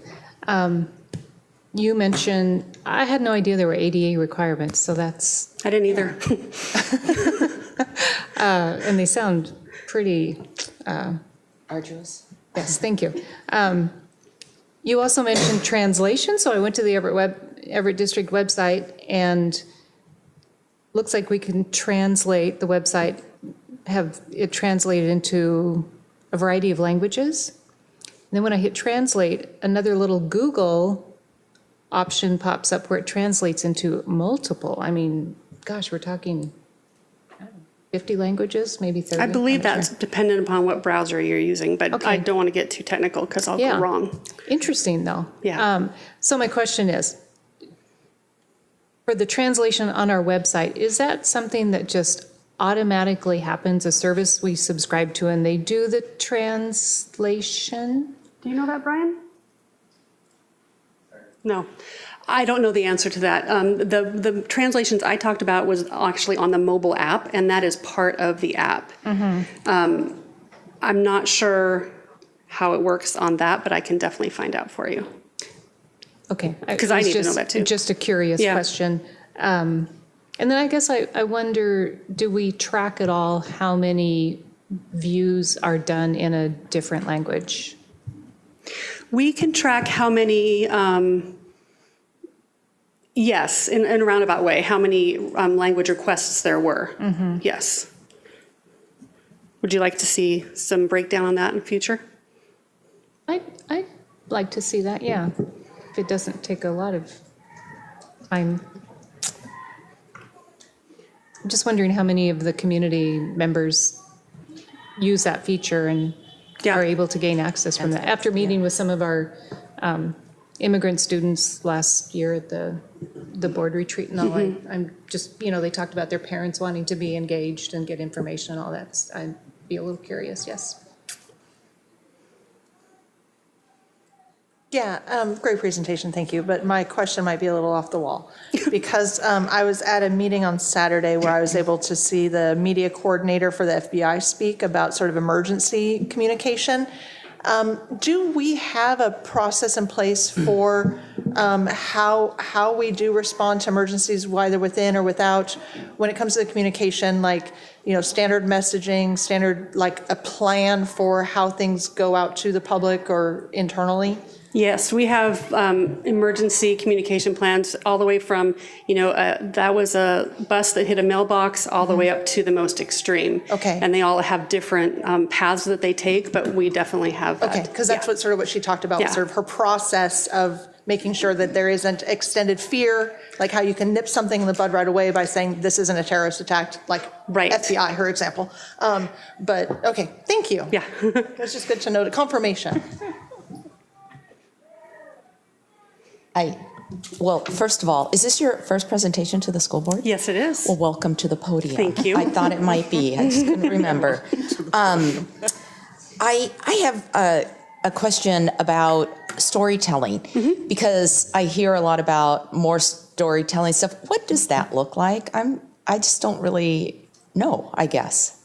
You mentioned, I had no idea there were ADA requirements, so that's. I didn't either. And they sound pretty. Arduous. Yes, thank you. You also mentioned translation, so I went to the Everett District website, and looks like we can translate the website, have it translated into a variety of languages. And then when I hit translate, another little Google option pops up where it translates into multiple. I mean, gosh, we're talking 50 languages, maybe 30. I believe that's dependent upon what browser you're using, but I don't want to get too technical because I'll go wrong. Interesting, though. Yeah. So my question is, for the translation on our website, is that something that just automatically happens, a service we subscribe to, and they do the translation? Do you know that, Brian? No. I don't know the answer to that. The translations I talked about was actually on the mobile app, and that is part of the app. I'm not sure how it works on that, but I can definitely find out for you. Okay. Because I need to know that too. Just a curious question. And then I guess I wonder, do we track at all how many views are done in a different language? We can track how many, yes, in a roundabout way, how many language requests there were. Yes. Would you like to see some breakdown on that in the future? I'd like to see that, yeah. If it doesn't take a lot of time. I'm just wondering how many of the community members use that feature and are able to gain access from that. After meeting with some of our immigrant students last year at the board retreat and all, I'm just, they talked about their parents wanting to be engaged and get information and all that. I'd be a little curious, yes. Yeah, great presentation, thank you. But my question might be a little off the wall because I was at a meeting on Saturday where I was able to see the media coordinator for the FBI speak about sort of emergency communication. Do we have a process in place for how we do respond to emergencies, whether within or without, when it comes to the communication, like, standard messaging, standard, like a plan for how things go out to the public or internally? Yes, we have emergency communication plans all the way from, that was a bus that hit a mailbox all the way up to the most extreme. Okay. And they all have different paths that they take, but we definitely have that. Okay, because that's what she talked about, sort of her process of making sure that there isn't extended fear, like how you can nip something in the bud right away by saying this isn't a terrorist attack, like FBI, her example. But, okay, thank you. Yeah. It's just good to know the confirmation. Well, first of all, is this your first presentation to the school board? Yes, it is. Well, welcome to the podium. Thank you. I thought it might be. I just couldn't remember. I have a question about storytelling because I hear a lot about more storytelling stuff. What does that look like? I just don't really know, I guess.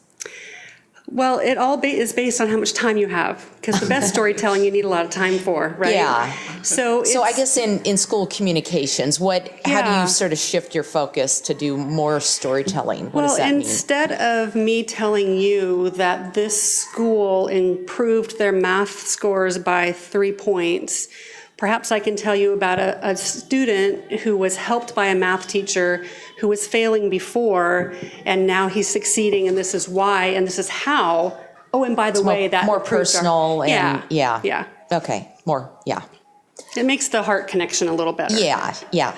Well, it all is based on how much time you have, because the best storytelling you need a lot of time for, right? Yeah. So I guess in school communications, how do you sort of shift your focus to do more storytelling? What does that mean? Instead of me telling you that this school improved their math scores by 3 points, perhaps I can tell you about a student who was helped by a math teacher who was failing before, and now he's succeeding, and this is why, and this is how. Oh, and by the way, that more personal and yeah. Okay, more, yeah. It makes the heart connection a little better. Yeah.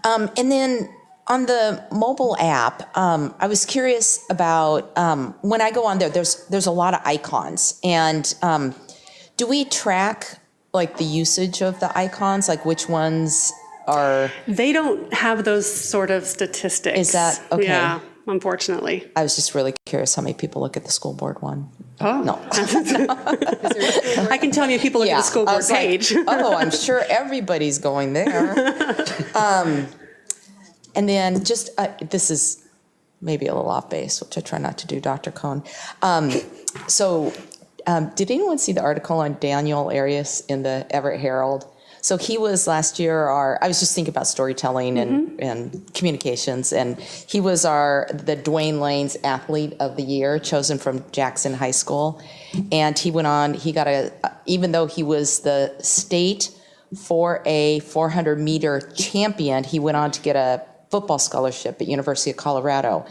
And then on the mobile app, I was curious about when I go on there. There's a lot of icons, and do we track like the usage of the icons, like which ones are? They don't have those sort of statistics. Is that okay? Yeah, unfortunately. I was just really curious how many people look at the school board one. Oh. No. I can tell you people look at the school board page. I'm sure everybody's going there. And then just, this is maybe a little off base, which I try not to do, Dr. Cohn. Did anyone see the article on Daniel Arias in the Everett Herald? So he was last year I was just thinking about storytelling and communications, and he was the Dwayne Lane's Athlete of the Year, chosen from Jackson High School. And he went on, even though he was the state for a 400-meter champion, he went on to get a football scholarship at University of Colorado.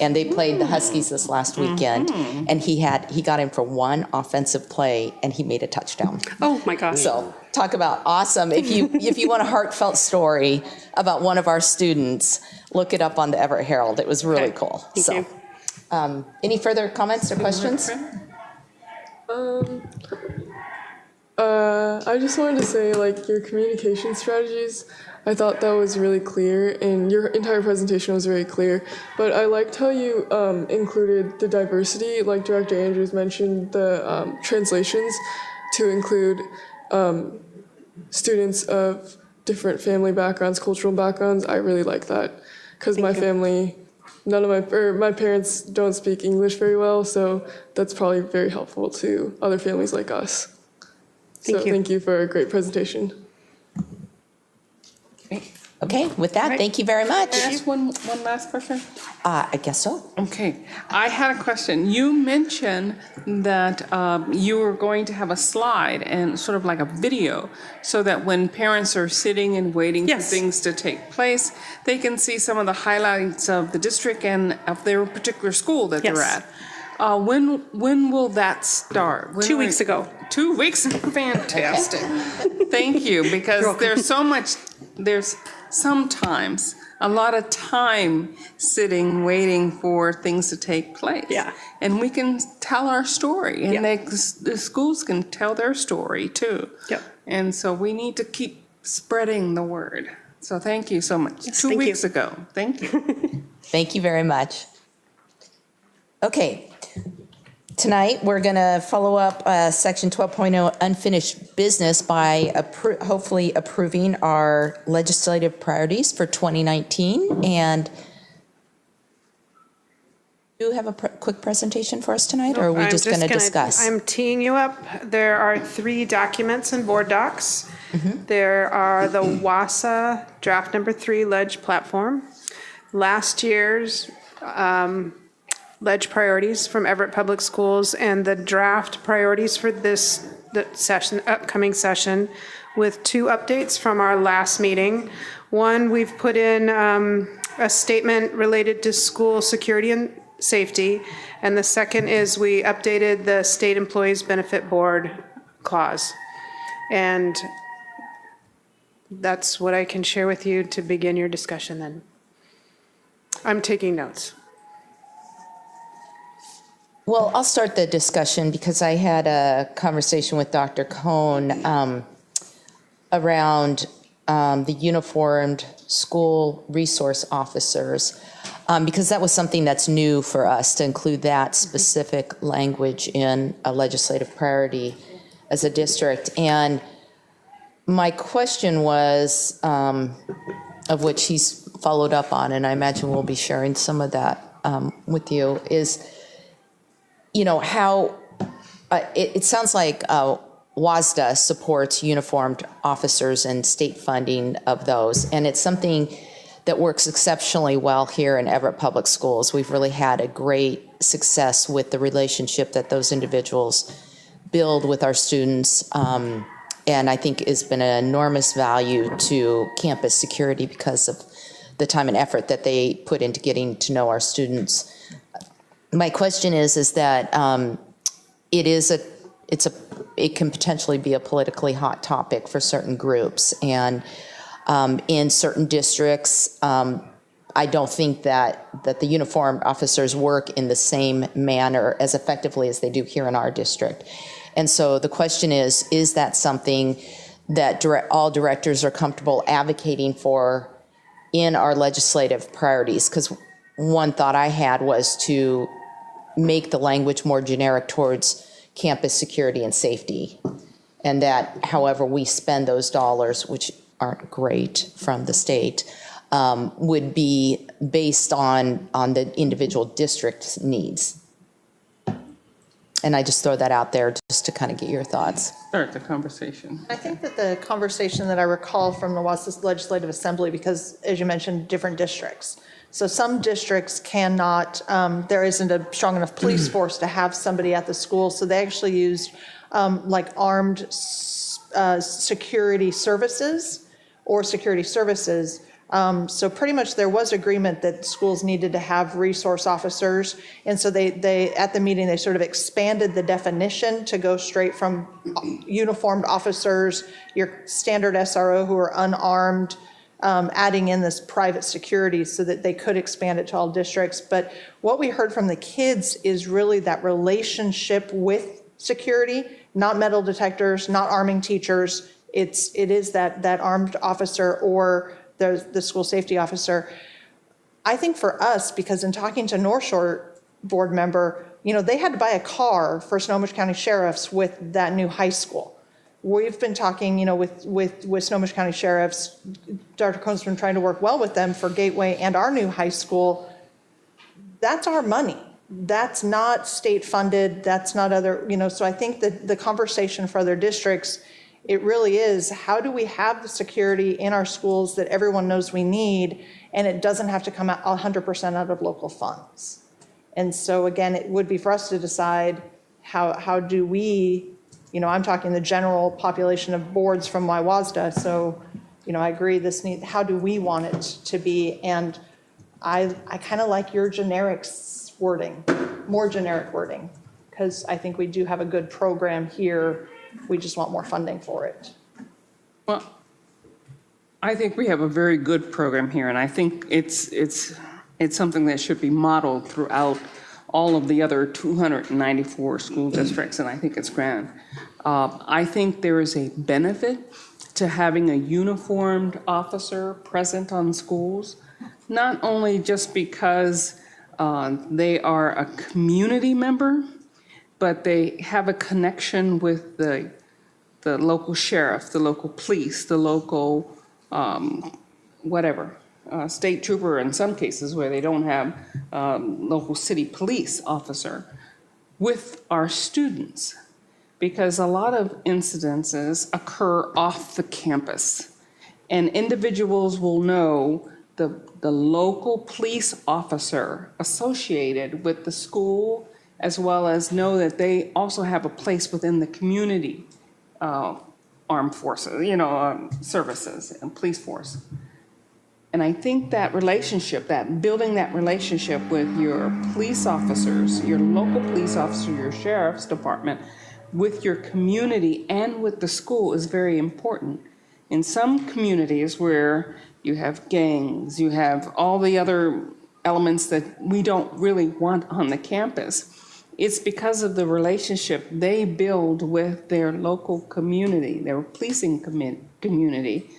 And they played the Huskies this last weekend, and he got in for one offensive play, and he made a touchdown. Oh my gosh! So talk about awesome! If you want a heartfelt story about one of our students, look it up on the Everett Herald. It was really cool. Thank you. Any further comments or questions? I just wanted to say, like, your communication strategies, I thought that was really clear, and your entire presentation was very clear. But I liked how you included the diversity, like Director Andrews mentioned, the translations to include students of different family backgrounds, cultural backgrounds. I really like that because my family, my parents don't speak English very well, so that's probably very helpful to other families like us. Thank you for a great presentation. Okay, with that, thank you very much. Can I ask one last question? I guess so. Okay, I had a question. You mentioned that you were going to have a slide and sort of like a video so that when parents are sitting and waiting for things to take place, they can see some of the highlights of the district and of their particular school that they're at. When will that start? 2 weeks ago. 2 weeks? Fantastic. Thank you, because there's sometimes a lot of time sitting, waiting for things to take place. Yeah. And we can tell our story, and the schools can tell their story too. Yep. And so we need to keep spreading the word. So thank you so much. Yes, 2 weeks ago. Thank you. Thank you very much. Okay. Tonight, we're going to follow up Section 12.0 unfinished business by hopefully approving our legislative priorities for 2019. And do you have a quick presentation for us tonight, or are we just going to discuss? I'm teeing you up. There are 3 documents in board docs. There are the WASA draft number 3 ledge platform, last year's ledge priorities from Everett Public Schools, and the draft priorities for this upcoming session, with 2 updates from our last meeting. One, we've put in a statement related to school security and safety, and the second is we updated the State Employees Benefit Board clause. And that's what I can share with you to begin your discussion then. I'm taking notes. Well, I'll start the discussion because I had a conversation with Dr. Cohn around the uniformed school resource officers, because that was something that's new for us to include that specific language in a legislative priority as a district. And my question was, of which he's followed up on, and I imagine we'll be sharing some of that with you, is how it sounds like WASDA supports uniformed officers and state funding of those. And it's something that works exceptionally well here in Everett Public Schools. We've really had a great success with the relationship that those individuals build with our students. And I think has been an enormous value to campus security because of the time and effort that they put into getting to know our students. My question is that it can potentially be a politically hot topic for certain groups, and in certain districts, I don't think that the uniformed officers work in the same manner as effectively as they do here in our district. And so the question is that something that all directors are comfortable advocating for in our legislative priorities? Because one thought I had was to make the language more generic towards campus security and safety. And that however we spend those dollars, which aren't great from the state, would be based on the individual district's needs. And I just throw that out there just to kind of get your thoughts. Start the conversation. I think that the conversation that I recall from the Wausau Legislative Assembly, because as you mentioned, different districts. So some districts cannot, there isn't a strong enough police force to have somebody at the school. So they actually used like armed security services or security services. So pretty much there was agreement that schools needed to have resource officers. And so they at the meeting, they sort of expanded the definition to go straight from uniformed officers, your standard SRO who are unarmed, adding in this private security so that they could expand it to all districts. But what we heard from the kids is really that relationship with security, not metal detectors, not arming teachers. It is that armed officer or the school safety officer. I think for us, because in talking to North Shore board member, they had to buy a car for Snohomish County Sheriffs with that new high school. We've been talking, with Snohomish County Sheriffs, Dr. Cohn's been trying to work well with them for Gateway and our new high school. That's our money. That's not state funded. That's not other, so I think that the conversation for other districts, it really is, how do we have the security in our schools that everyone knows we need, and it doesn't have to come out 100% out of local funds? And so again, it would be for us to decide how do we, I'm talking the general population of boards from WASDA. So, I agree how do we want it to be? And I kind of like your generic wording, more generic wording, because I think we do have a good program here. We just want more funding for it. Well, I think we have a very good program here, and I think it's something that should be modeled throughout all of the other 294 school districts, and I think it's grand. I think there is a benefit to having a uniformed officer present on schools, not only just because they are a community member, but they have a connection with the local sheriff, the local police, the local state trooper in some cases where they don't have local city police officer, with our students. Because a lot of incidences occur off the campus, and individuals will know the local police officer associated with the school, as well as know that they also have a place within the community armed forces, services and police force. And I think that relationship, building that relationship with your police officers, your local police officer, your sheriff's department, with your community and with the school is very important. In some communities where you have gangs, you have all the other elements that we don't really want on the campus, it's because of the relationship they build with their local community, their policing community,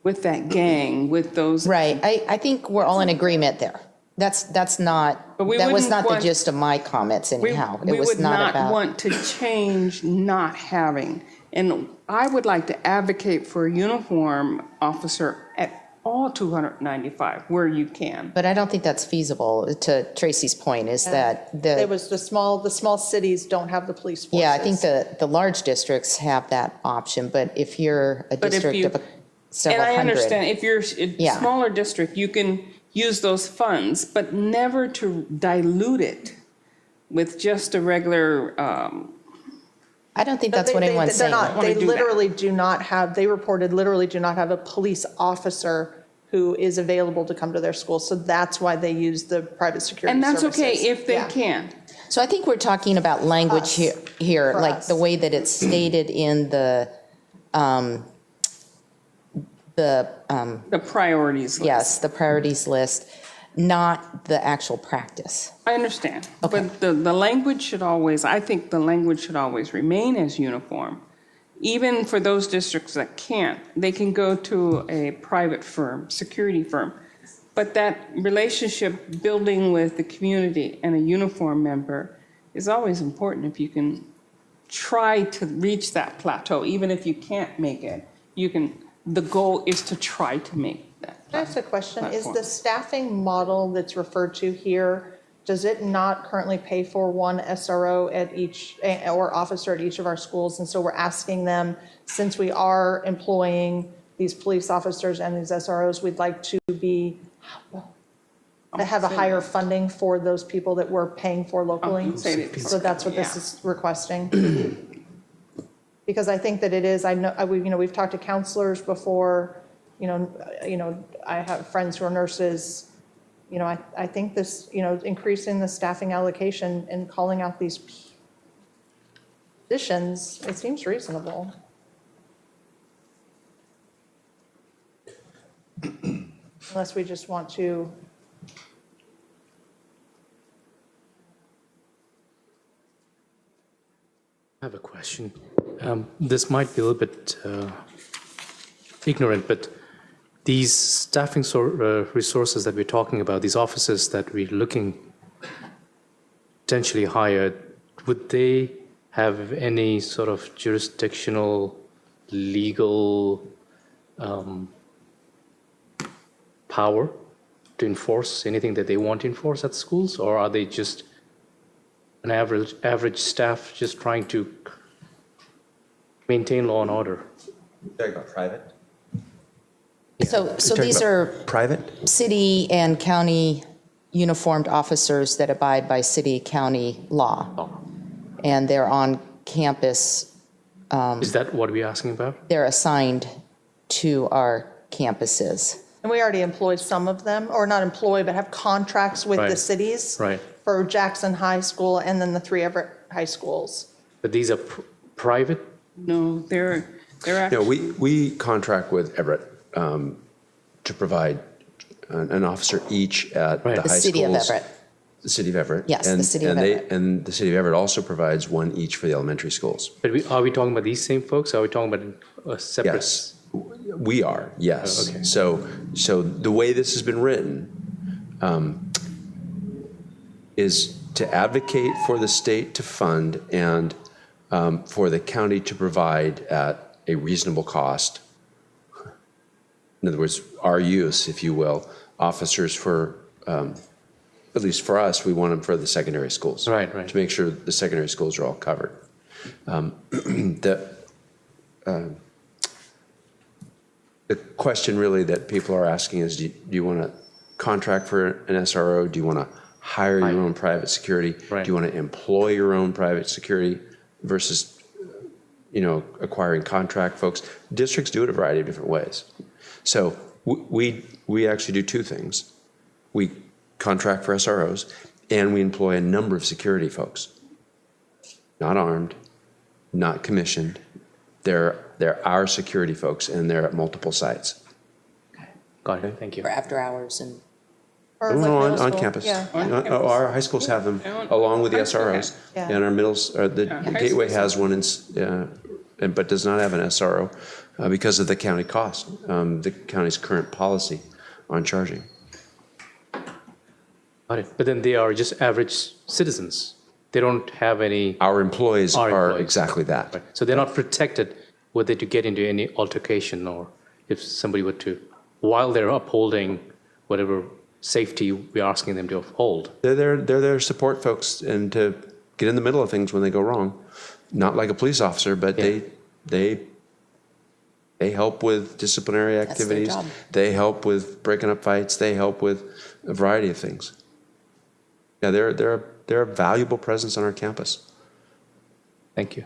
with that gang, with those. Right. I think we're all in agreement there. That's not, that was not the gist of my comments anyhow. We would not want to change not having. And I would like to advocate for a uniform officer at all 295 where you can. But I don't think that's feasible. To Tracy's point is that it was the small cities don't have the police forces. Yeah, I think the large districts have that option, but if you're a district of several hundred. And I understand, if you're a smaller district, you can use those funds, but never to dilute it with just a regular. I don't think that's what anyone's saying. They literally do not have, they reported literally do not have a police officer who is available to come to their school. So that's why they use the private security services. And that's okay if they can. So I think we're talking about language here, like the way that it's stated in the priorities list. Yes, the priorities list. not the actual practice. I understand. Okay. But the language should always, I think the language should always remain as uniform. Even for those districts that can't, they can go to a private firm, security firm. But that relationship building with the community and a uniform member is always important if you can try to reach that plateau. Even if you can't make it, you can, the goal is to try to make that. Can I ask a question? Is platform. the staffing model that's referred to here, does it not currently pay for one SRO at each, or officer at each of our schools? And so we're asking them, since we are employing these police officers and these SROs, we'd like to have a higher funding for those people that we're paying for locally. So that's what this is requesting. Because I think that it is, I know, we've talked to counselors before, I have friends who are nurses. I think this, increasing the staffing allocation and calling out these positions, it seems reasonable. Unless we just want to. I have a question. This might be a little bit ignorant, but these staffing resources that we're talking about, these officers that we're looking potentially hire, would they have any sort of jurisdictional, legal power to enforce anything that they want to enforce at schools, or are they just an average staff just trying to maintain law and order? You're talking about private? So these are private city and county uniformed officers that abide by city, county law. And they're on campus. Is that what we're asking about? They're assigned to our campuses. And we already employ some of them, or not employ, but have contracts with the cities. Right. For Jackson High School and then the 3 Everett high schools. But these are private? No, they're actually. No, we contract with Everett to provide an officer each at the high schools. The city of Everett. The city of Everett. Yes, and, the city and of Everett. And the city of Everett also provides one each for the elementary schools. But are we talking about these same folks? Or are we talking about a separate? Yes, we are, yes. Okay. So the way this has been written is to advocate for the state to fund and for the county to provide at a reasonable cost. In other words, our use, if you will, officers for, at least for us, we want them for the secondary schools. Right. To make sure the secondary schools are all covered. The question really that people are asking is, do you want to contract for an SRO? Do you want to hire your own private security? Right. Do you want to employ your own private security versus, acquiring contract folks? Districts do it a variety of different ways. So we actually do two things. We contract for SROs, and we employ a number of security folks. Not armed, not commissioned. They're our security folks, and they're at multiple sites. Got it, thank you. For after hours and. Or like on middle school. campus. Yeah. Our high schools have them along with the SROs. Yeah. And our middles, the Gateway has one, but does not have an SRO because of the county cost, the county's current policy on charging. Got it. But then they are just average citizens. They don't have any. Our employees are exactly that. Right. So they're not protected were they to get into any altercation, or if somebody were to, while they're upholding whatever safety we're asking them to uphold. They're their support folks and to get in the middle of things when they go wrong. Not like a police officer, but they help with disciplinary activities. That's their job. They help with breaking up fights. They help with a variety of things. Yeah, they're a valuable presence on our campus. Thank you.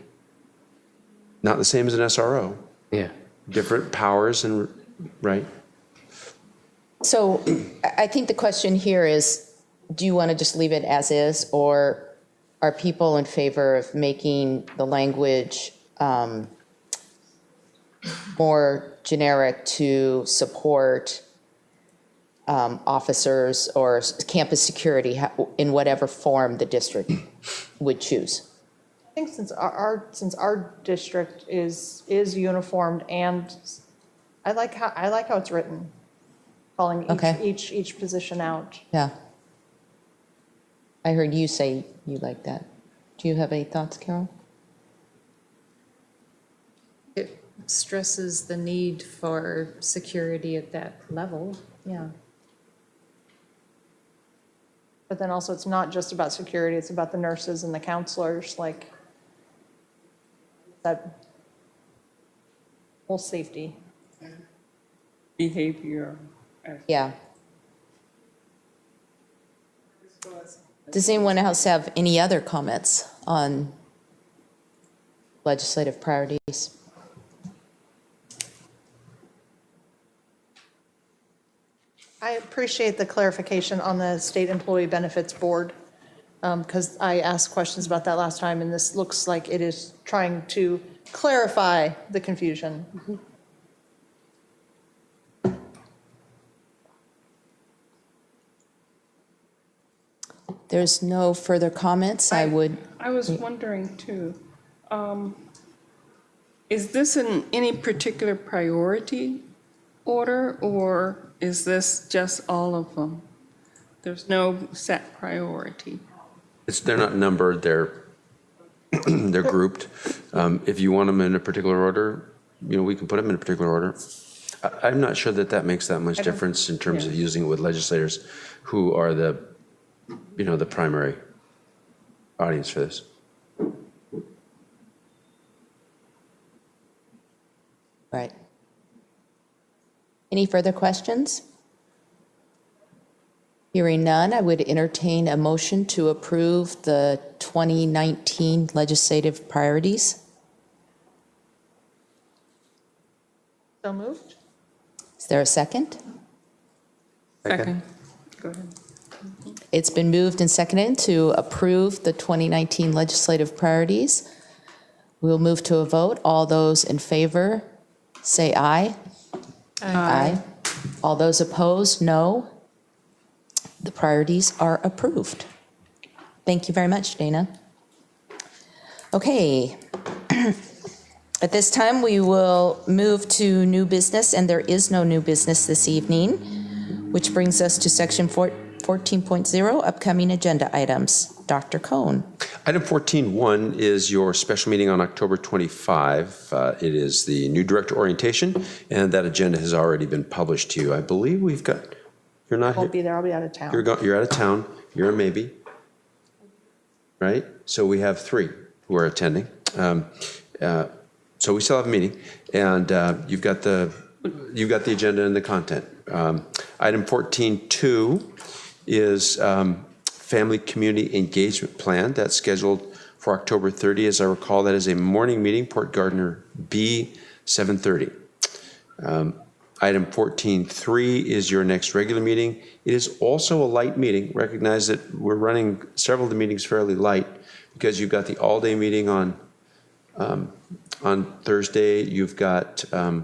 Not the same as an SRO. Yeah. Different powers and right. So I think the question here is, do you want to just leave it as is, or are people in favor of making the language more generic to support officers or campus security in whatever form the district would choose. I think since our district is uniformed, and I like how it's written, calling each position out. Yeah. I heard you say you like that. Do you have any thoughts, Carol? It stresses the need for security at that level, yeah. But then also, it's not just about security, it's about the nurses and the counselors, like that whole safety. Behavior. Yeah. Does anyone else have any other comments on legislative priorities? I appreciate the clarification on the State Employee Benefits Board, because I asked questions about that last time, and this looks like it is trying to clarify the confusion. There's no further comments. I was wondering too, is this in any particular priority order, or is this just all of them? There's no set priority. They're not numbered, they're grouped. If you want them in a particular order, we can put them in a particular order. I'm not sure that makes that much difference in terms of using it with legislators who are the primary audience for this. Right. Any further questions? Hearing none, I would entertain a motion to approve the 2019 legislative priorities. So moved. Is there a second? Second. Go ahead. It's been moved and seconded to approve the 2019 legislative priorities. We'll move to a vote. All those in favor, say aye. Aye. All those opposed, no. The priorities are approved. Thank you very much, Dana. Okay. At this time, we will move to new business, and there is no new business this evening, which brings us to section 14.0, upcoming agenda items. Dr. Cohn. Item 14.1 is your special meeting on October 25. It is the new director orientation, and that agenda has already been published to you. I believe we've got, you're not Won't here. be there, I'll be out of town. You're out of town. You're a maybe, right? So we have 3 who are attending. So we still have a meeting, and you've got the agenda and the content. Item 14.2 is Family Community Engagement Plan. That's scheduled for October 30. As I recall, that is a morning meeting, Port Gardner B, 7:30. Item 14.3 is your next regular meeting. It is also a light meeting. Recognize that we're running several of the meetings fairly light because you've got the all-day meeting on Thursday. You've got the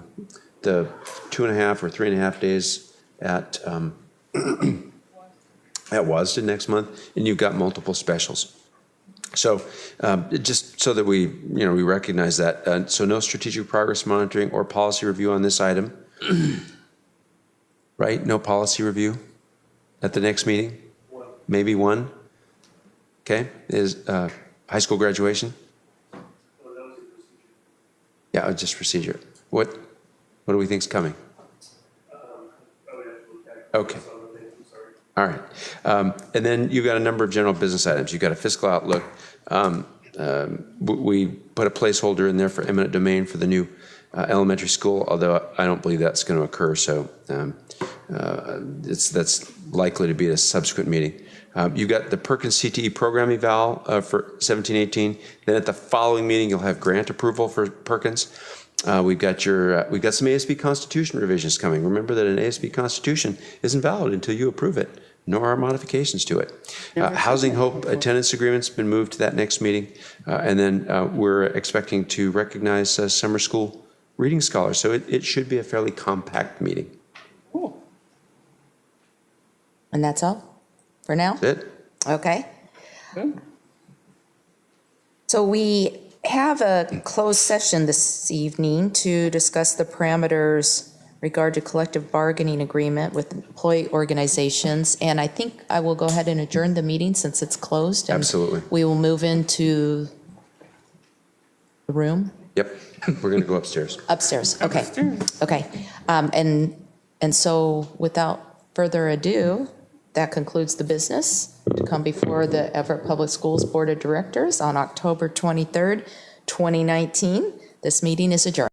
2.5 or 3.5 days at WASDA next month, and you've got multiple specials. So just so that we recognize that. So no strategic progress monitoring or policy review on this item, right? No policy review at the next meeting? Maybe one? Okay, is high school graduation? Yeah, just procedure. What do we think's coming? Okay. All right. And then you've got a number of general business items. You've got a fiscal outlook. We put a placeholder in there for eminent domain for the new elementary school, although I don't believe that's going to occur. So that's likely to be a subsequent meeting. You've got the Perkins CTE program eval for 17-18. Then at the following meeting, you'll have grant approval for Perkins. We've got some ASB Constitution revisions coming. Remember that an ASB Constitution isn't valid until you approve it, nor are modifications to it. Housing Hope attendance agreement's been moved to that next meeting, and then we're expecting to recognize summer school reading scholars. So it should be a fairly compact meeting. Cool. And that's all for now? That's it. Okay. So we have a closed session this evening to discuss the parameters regard to collective bargaining agreement with employee organizations. And I think I will go ahead and adjourn the meeting since it's closed. And Absolutely. we will move into the room. Yep, we're going to go upstairs. Upstairs, okay. Okay. And so without further ado, that concludes the business to come before the Everett Public Schools Board of Directors on October 23rd, 2019. This meeting is adjourned.